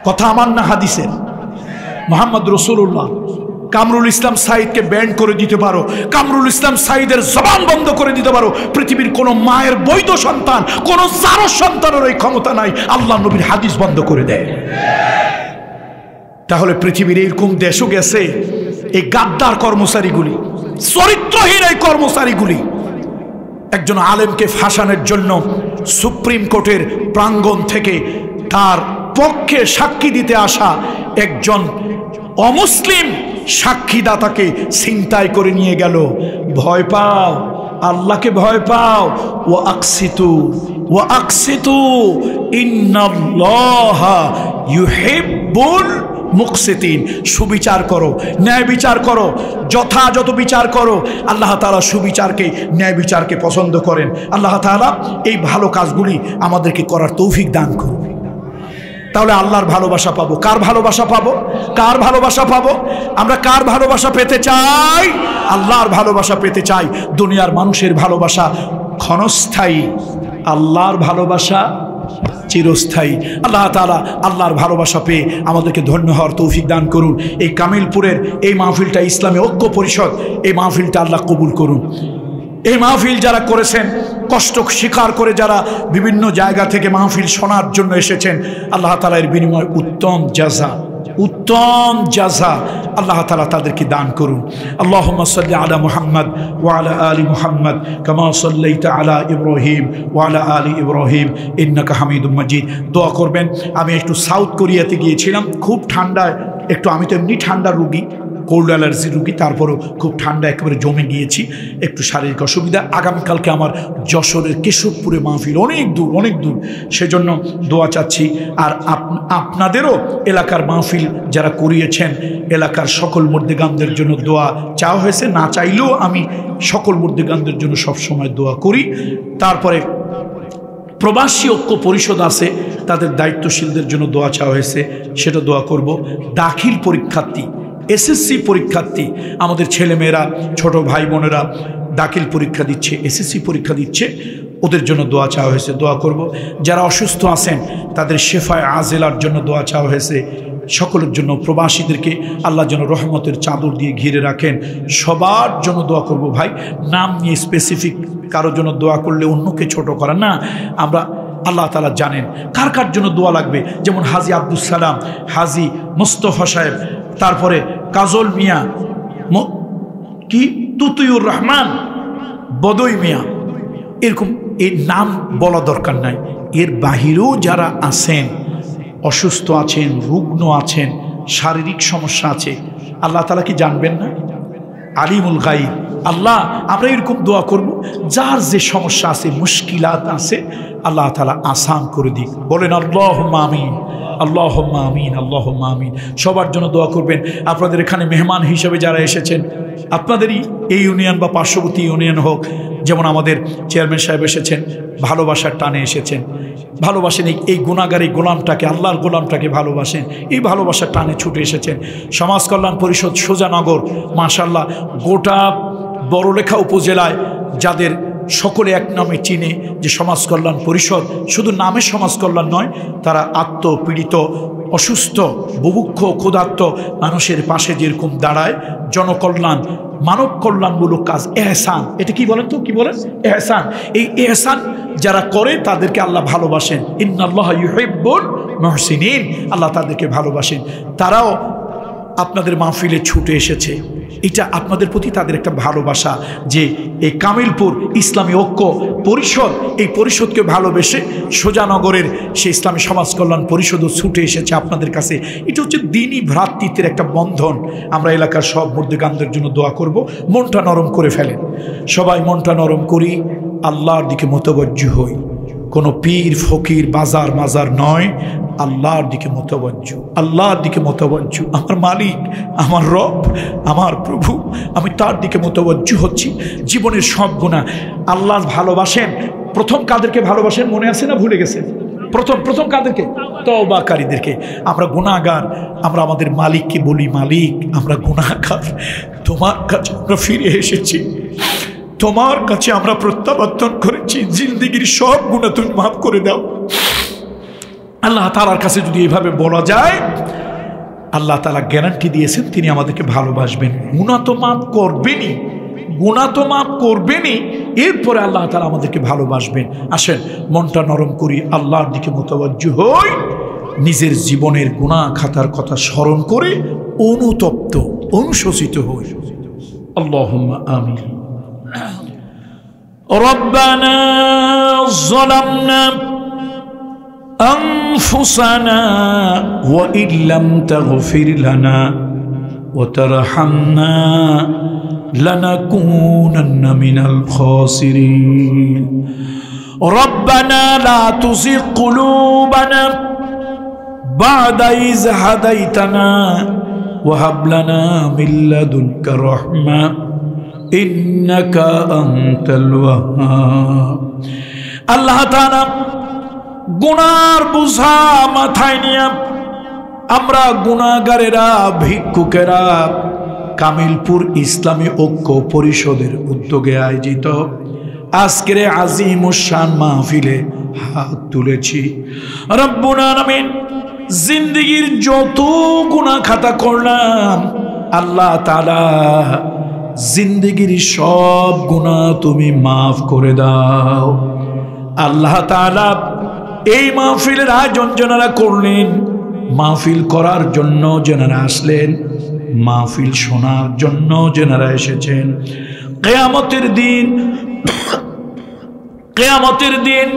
কথা আমার না হাদিসের। মুহাম্মদ রাসূলুল্লাহ কামরুল ইসলাম সাঈদকে ব্যান করে দিতে পারো, কামরুল ইসলাম সাঈদের জবান বন্ধ করে দিতে পারো, পৃথিবীর কোন মায়ের বৈধ সন্তান, কোন জারো সন্তানের এই ক্ষমতা নাই আল্লাহ নবীর হাদিস বন্ধ করে দেয়। তাহলে পৃথিবীর এরকম দেশও গেছে, এই গাদ্দার কর্মচারীগুলি, চরিত্রহীন এই কর্মচারীগুলি একজন আলেমকে ফাঁসানোর জন্য সুপ্রিম কোর্টের প্রাঙ্গণ থেকে তার পক্ষে সাক্ষী দিতে আসা একজন অমুসলিম সাক্ষীদাতাকে ছিনতাই করে নিয়ে গেল। ভয় পাও, আল্লাহকে ভয় পাও। ওয়া আকসিতু ইন্নাল্লাহা ইউহিব্বুল মুকসিতিন। সুবিচার করো, ন্যায় বিচার করো, যথাযথ বিচার করো। আল্লাহ তাআলা সুবিচারকে, ন্যায় বিচারকে পছন্দ করেন। আল্লাহ তাআলা এই ভালো কাজগুলি আমাদেরকে করার তৌফিক দান করুন। তাহলে আল্লাহর ভালোবাসা পাবো। কার ভালোবাসা পাবো? কার ভালোবাসা পাবো? আমরা কার ভালোবাসা পেতে চাই? আল্লাহর ভালোবাসা পেতে চাই। দুনিয়ার মানুষের ভালোবাসা ক্ষণস্থায়ী, আল্লাহর ভালোবাসা চিরস্থায়ী। আল্লাহ তাআলা আল্লাহর ভালোবাসা পেয়ে আমাদেরকে ধন্য হওয়ার তৌফিক দান করুন। এই কামিলপুরের এই মাহফিলটা, ইসলামী ঐক্য পরিষদ, এই মাহফিলটা আল্লাহ কবুল করুন। এই মাহফিল যারা করেছেন, কষ্ট স্বীকার করে যারা বিভিন্ন জায়গা থেকে মাহফিল শোনার জন্য এসেছেন, আল্লাহ তাআলা এর বিনিময়ে উত্তম জাযা আল্লাহ তাআলা তাদেরকে দান করুন। আল্লাহুম্মা সাল্লি আলা মুহাম্মদ ওয়া আলা আলি মুহাম্মদ কামা সাল্লাইতা আলা ইব্রাহিম ওয়া আলা আলি ইব্রাহিম ইন্নাকা হামিদুম মাজিদ। দোয়া করবেন। আমি একটু সাউথ কোরিয়াতে গিয়েছিলাম, খুব ঠান্ডায়, একটু আমি তো এমনি ঠান্ডার রোগী, কোল্ড অ্যালার্জি রুগী, তারপরেও খুব ঠান্ডা একেবারে জমে গিয়েছি, একটু শারীরিক অসুবিধা। আগামীকালকে আমার যশোরের কেশবপুরে মাহফিল, অনেক দূর, সেজন্য দোয়া চাচ্ছি। আর আপনাদেরও এলাকার মাহফিল যারা করিয়েছেন, এলাকার সকল মুর্দেগানদের জন্য দোয়া চাওয়া হয়েছে। না চাইলেও আমি সকল মুর্দেগানদের জন্য সবসময় দোয়া করি। তারপরে প্রবাসী ঐক্য পরিষদ আছে, তাদের দায়িত্বশীলদের জন্য দোয়া চাওয়া হয়েছে, সেটা দোয়া করব। দাখিল পরীক্ষার্থী, এসএসসি পরীক্ষার্থী, আমাদের ছেলেমেয়েরা, ছোট ভাই বোনেরা দাখিল পরীক্ষা দিচ্ছে, এসএসসি পরীক্ষা দিচ্ছে, ওদের জন্য দোয়া চাওয়া হয়েছে, দোয়া করব। যারা অসুস্থ আছেন তাদের শেফায়ে আজেলার জন্য দোয়া চাওয়া হয়েছে, সকলের জন্য, প্রবাসীদেরকে আল্লাহ যেন রহমতের চাদর দিয়ে ঘিরে রাখেন। সবার জন্য দোয়া করব ভাই, নাম নিয়ে স্পেসিফিক কারোর জন্য দোয়া করলে অন্যকে ছোট করা না। আমরা আল্লাহ তাআলা জানেন কার কার জন্য দোয়া লাগবে। যেমন হাজি আব্দুল সালাম, হাজি মুস্তফা সাহেব, তারপরে কাজল মিয়া, কি তুতুয়ুর রহমান, বদই মিয়া, এরকম এর নাম বলা দরকার নাই। এর বাহিরেও যারা আছেন, অসুস্থ আছেন, রুগ্ন আছেন, শারীরিক সমস্যা আছে, আল্লাহ তাআলা কি জানবেন না? আলিমুল গায়ব। আল্লাহ আমরা এরকম দোয়া করব, যার যে সমস্যা আছে, মুশকিলাত আছে, আল্লাহ তাআলা আসান করে দিক। বলেন আল্লাহুম্মা আমিন, আল্লাহুম্মা আমিন, আল্লাহুম্মা আমিন। সবার জন্য দোয়া করবেন। আপনাদের এখানে মেহমান হিসেবে যারা এসেছেন, আপনাদেরই এই ইউনিয়ন বা পার্শ্ববর্তী ইউনিয়ন হোক, যেমন আমাদের চেয়ারম্যান সাহেব এসেছেন, ভালোবাসার টানে এসেছেন, ভালোবাসেন এই গুণাগার, এই গোলামটাকে, আল্লাহর গোলামটাকে ভালোবাসেন, এই ভালোবাসার টানে ছুটে এসেছেন। সমাজ কল্যাণ পরিষদ সোজানগর, মাশাআল্লাহ, গোটা বড়লেখা উপজেলায় যাদের সকলে এক নামে চিনে যে সমাজ কল্যাণ পরিষদ, শুধু নামে সমাজ কল্যাণ নয়, তারা আত্মপীড়িত, অসুস্থ, বুভুক্ষ, ক্ষুধার্ত মানুষের পাশে যেরকম দাঁড়ায়, জনকল্যাণ, মানব কল্যাণমূলক কাজ, এহসান, এটা কি বলেন তো, কি বলেন? এহসান। এই এহসান যারা করে তাদেরকে আল্লাহ ভালোবাসেন। ইন্নাল্লাহা ইউহিব্বুল মুহসিনিন, আল্লাহ তাদেরকে ভালোবাসেন। তারাও আপনাদের মাহফিলে ছুটে এসেছে। এটা আপনাদের প্রতি তাদের একটা ভালোবাসা, যে এই কামিলপুর ইসলামী ঐক্য পরিষদ, এই পরিষদকে ভালোবেসে সোজানগরের সেই ইসলামী সমাজ কল্যাণ পরিষদও ছুটে এসেছে আপনাদের কাছে। এটা হচ্ছে দ্বীনি ভ্রাতৃত্বের একটা বন্ধন। আমরা এলাকার সব মুর্দেগানদের জন্য দোয়া করব। মনটা নরম করে ফেলেন, সবাই মনটা নরম করি, আল্লাহর দিকে মোতবজ্জু হই। কোনো পীর ফকির বাজার মাজার নয়, আল্লাহর দিকে মোতবজ্জু, আল্লাহর দিকে মোতবজ্জু। আমার মালিক, আমার রব, আমার প্রভু, আমি তার দিকে মোতবজ্জু হচ্ছি। জীবনের সব গুনাহ আল্লাহ ভালোবাসেন। প্রথম কাদেরকে ভালোবাসেন মনে আছে না ভুলে গেছেন? প্রথম কাদেরকে? তওবাকারীদেরকে। আমরা গুনাহগার, আমরা আমাদের মালিককে বলি, মালিক আমরা গুনাহগার, তোমার কাছে আমরা ফিরে এসেছি, তোমার কাছে আমরা প্রত্যাবর্তন করেছি, জিন্দেগির সব গুনাহ তুমি মাফ করে দাও। আল্লাহ তাআলার কাছে যদি এইভাবে বলা যায়, আল্লাহ তাআলা গ্যারান্টি দিয়েছেন তিনি আমাদেরকে ভালোবাসবেন। গুনাহ তো মাফ করবেনই, গুনাহ তো মাফ করবেনই, এরপরে আল্লাহ তাআলা আমাদেরকে ভালোবাসবেন। আসেন মনটা নরম করি, আল্লাহর দিকে মোতওয়াজ্জু হই, নিজের জীবনের গুনাহ খাতার কথা স্মরণ করে অনুতপ্ত, অনুশোচিত হই। আল্লাহুম্মা আমিন। রব্বানা যালামনা أنفسنا وإن لم تغفر لنا وترحمنا لنكونن من الخاسرين ربنا لا تزغ قلوبنا بعد إذ هديتنا وهب لنا من لدنك رحمة إنك أنت الوهاب الله تعالى গুনার বোঝা মাথায় নিয়ে আমরা গুনাহগারেরা, ভিক্ষুকেরা কামিলপুর ইসলামী ঐক্য পরিষদের উদ্যোগে আয়োজিত আজকের আজিমুশান মাহফিলে হাত তুলেছি। রব্বুল আলামিন, জিন্দেগির যত গুনাহ খাতা করলাম, আল্লাহ তাআলা জিন্দেগির সব গুনাহ তুমি মাফ করে দাও। আল্লাহ তাআলা এই মাহফিলের আয়োজন যারা করলেন, মাহফিল করার জন্য যারা আসলেন, মাহফিল শোনার জন্য যারা এসেছেন, কিয়ামতের দিন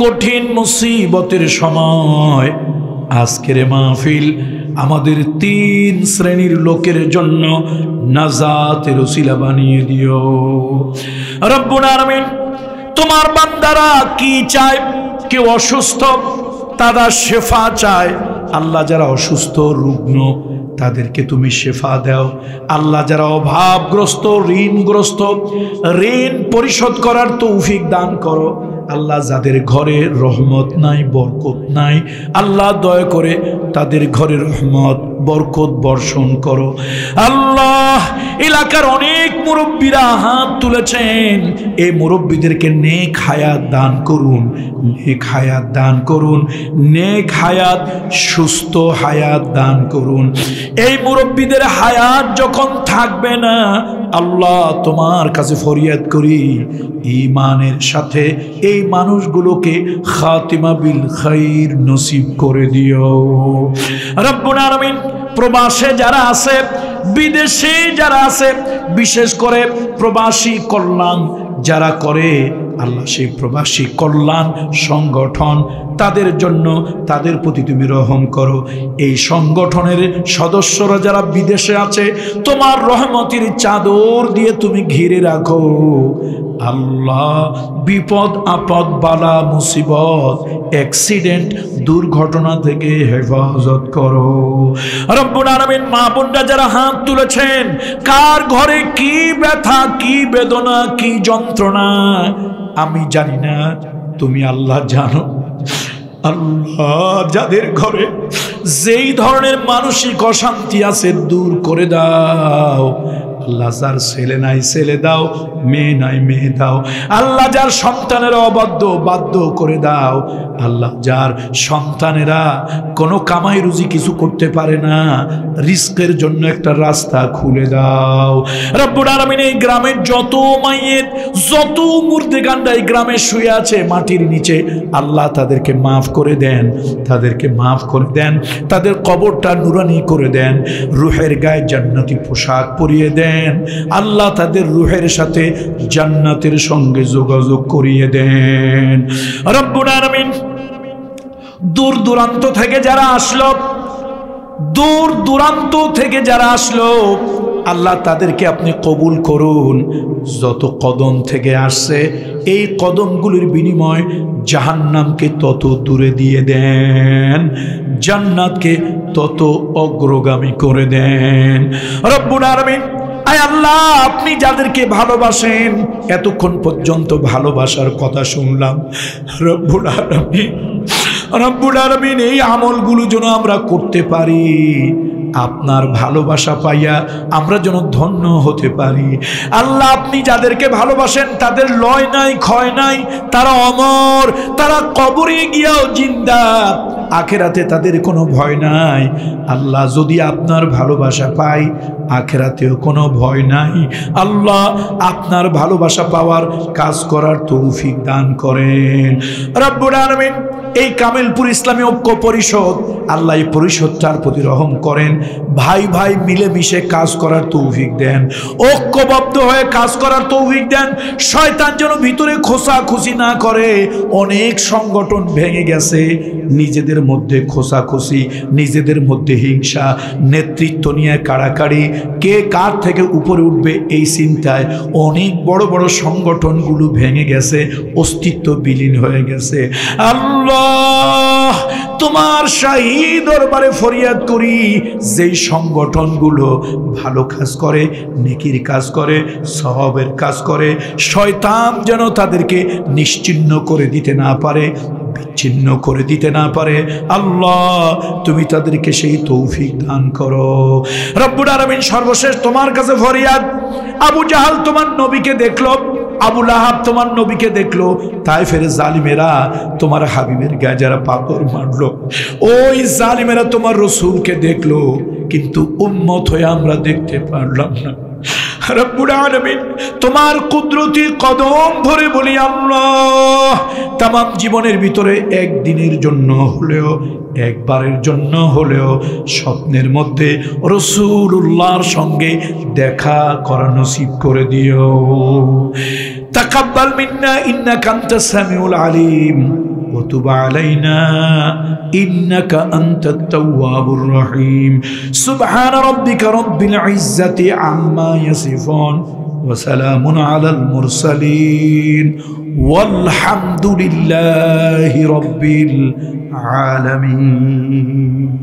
কঠিন মুসিবতের সময় আজকের মাহফিল আমাদের 3 শ্রেণীর লোকের জন্য নাজাতের ওসিলা বানিয়ে দিও। রব্বুল আলামিন, তোমার বান্দারা কি চায়? কেউ অসুস্থ, তারা শেফা চায়। আল্লাহ যারা অসুস্থ রুগ্ন তাদেরকে তুমি শেফা দাও। আল্লাহ যারা অভাবগ্রস্ত, ঋণগ্রস্ত, ঋণ পরিশোধ করার তৌফিক দান করো। আল্লাহ যাদের ঘরে রহমত নাই, বরকত নাই, আল্লাহ দয়া করে তাদের ঘরে রহমত বরকত বর্ষণ করো। আল্লাহ এলাকার অনেক মুরব্বীরা হাত তুলেছেন। এই মুরব্বীদেরকে নেক হায়াত দান করুন, নেক হায়াত দান করুন, নেক হায়াত, সুস্থ হায়াত দান করুন। এই মুরব্বীদের হায়াত যখন থাকবে না, আল্লাহ তোমার কাছে ফরিয়াদ করি ঈমানের সাথে এই মানুষগুলোকে খাতিমা বিল খাইর নসিব করে দিও রব্বুল আলামিন। প্রবাসে যারা আছে, বিদেশে যারা আছে, বিশেষ করে প্রবাসী কল্যাণ যারা করে, আল্লাহ সেই প্রবাসী কল্যাণ সংগঠন তাদের জন্য, তাদের প্রতি তুমি রহম করো। এই সংগঠনের সদস্যরা যারা বিদেশে আছে, তোমার রহমতের চাদর দিয়ে তুমি ঘিরে রাখো আল্লাহ। বিপদ আপদ বালা মুসিবত অ্যাক্সিডেন্ট দুর্ঘটনা থেকে হেফাজত করো রব্বুল আলামিন। মা বোনরা যারা হাত তুলেছেন, কার ঘরে কি ব্যথা, কি বেদনা, কি যন্ত্রণা আমি জানি না, তুমি আল্লাহ জানো। আল্লাহ যাদের ঘরে যেই ধরনের মানসিক অশান্তি আছে দূর করে দাও আল্লাহ। যার ছেলে নাই ছেলে দাও, মেয়ে নাই মেয়ে দাও আল্লাহ। যার সন্তানেরা অবাধ্য বাধ্য করে দাও আল্লাহ। যার সন্তানেরা কোনো কামাই রুজি কিছু করতে পারে না, রিস্কের জন্য একটা রাস্তা খুলে দাও রব্বুল আলামিন। এই গ্রামের যত মাইয়েত, যত মুর্দে গান্ডা এই গ্রামে শুয়ে আছে মাটির নিচে, আল্লাহ তাদেরকে মাফ করে দেন, তাদেরকে মাফ করে দেন, তাদের কবরটা নুরানি করে দেন, রুহের গায়ে জান্নাতি পোশাক পরিয়ে দেন আল্লাহ। তাদের রুহের সাথে জান্নাতের সঙ্গে যোগাযোগ করিয়ে দেন রব্বুল আলামিন। দূর দূরান্ত থেকে যারা আসলো, দূর দূরান্ত থেকে যারা আসলো আল্লাহ তাদেরকে আপনি কবুল করুন। যত কদম থেকে আসছে এই কদমগুলির বিনিময় জাহান্নামকে তত দূরে দিয়ে দেন, জান্নাতকে তত অগ্রগামী করে দেন রব্বুল আলামিন। আয় আল্লাহ আপনি যাদেরকে ভালোবাসেন, এতক্ষণ পর্যন্ত ভালোবাসার কথা শুনলাম রব্বুল আলামিন। রব্বুল আলামিন এই আমলগুলো যেন আমরা করতে পারি, আপনার ভালোবাসা পাইয়া আমরা যেন ধন্য হতে পারি আল্লাহ। আপনি যাদেরকে ভালোবাসেন তাদের লয় নাই, ক্ষয় নাই, তারা অমর, তারা কবরে গিয়াও জিন্দা, আখেরাতে তাদের কোনো ভয় নাই আল্লাহ। যদি আপনার ভালোবাসা পাই আখেরাতেও কোনো ভয় নাই আল্লাহ। আপনার ভালোবাসা পাওয়ার কাজ করার তৌফিক দান করেন রব্বুল আলামিন। এই কামেলপুর ইসলামী ঐক্য পরিষদ আল্লাহ এই পরিষদটার প্রতি রহম করেন, ভাই ভাই মিলেমিশে কাজ করার তৌফিক দেন, ঐক্যবদ্ধ হয়ে কাজ করার তৌফিক দেন। শয়তান যেন ভিতরে খোসাখুসি না করে। অনেক সংগঠন ভেঙে গেছে, নিজেদের মধ্যে খোসাখুসি, নিজেদের মধ্যে হিংসা, নেতৃত্ব নিয়ে কাড়াকাড়ি, কে কার থেকে উপরে উঠবে এই চিন্তায় অনেক বড় বড় সংগঠনগুলো ভেঙে গেছে, অস্তিত্ব বিলীন হয়ে গেছে আল্লাহ। তোমার শাহী দরবারে ফরিয়াদ করি, যেই সংগঠনগুলো ভালো কাজ করে, নেকির কাজ করে, সওয়াবের কাজ করে, শয়তান যেন তাদেরকে নিশ্চিহ্ন করে দিতে না পারে, বিচ্ছিন্ন করে দিতে না পারে আল্লাহ। তুমি তাদেরকে সেই তৌফিক দান করো রব্বুল আলামিন। সর্বশেষ তোমার কাছে ফরিয়াদ, আবু জাহাল তোমার নবীকে দেখলো, আবু লাহাব তোমার নবীকে দেখলো, তায়েফের জালিমেরা তোমার হাবিবের গায়ে যারা পাথর মারলো, ওই জালিমেরা তোমার রসূলকে দেখলো, কিন্তু উম্মত হয়ে আমরা দেখতে পারলাম না রব্বুল আলামিন। তোমার কুদরতি কদম ভরে বলি আল্লাহ, তামাম জীবনের ভিতরে একদিনের জন্য হলেও, একবারের জন্য হলেও স্বপ্নের মধ্যে রাসূলুল্লাহর সঙ্গে দেখা করা নসিব করে দিও। তাকাব্বাল মিন্না ইন্নাকা আনতাস সামিউল আলিম ওয়া তুব আলাইনা ইন্নাকা আনতাত তাওয়াবুর রহিম। সুবহান রাব্বিকা রাব্বিল ইজ্জাতি আম্মা ইয়াসিফুন ওয়া সালামুন আলাল মুরসালিন ওয়ালহামদুলিল্লাহি রাব্বিল আলামিন।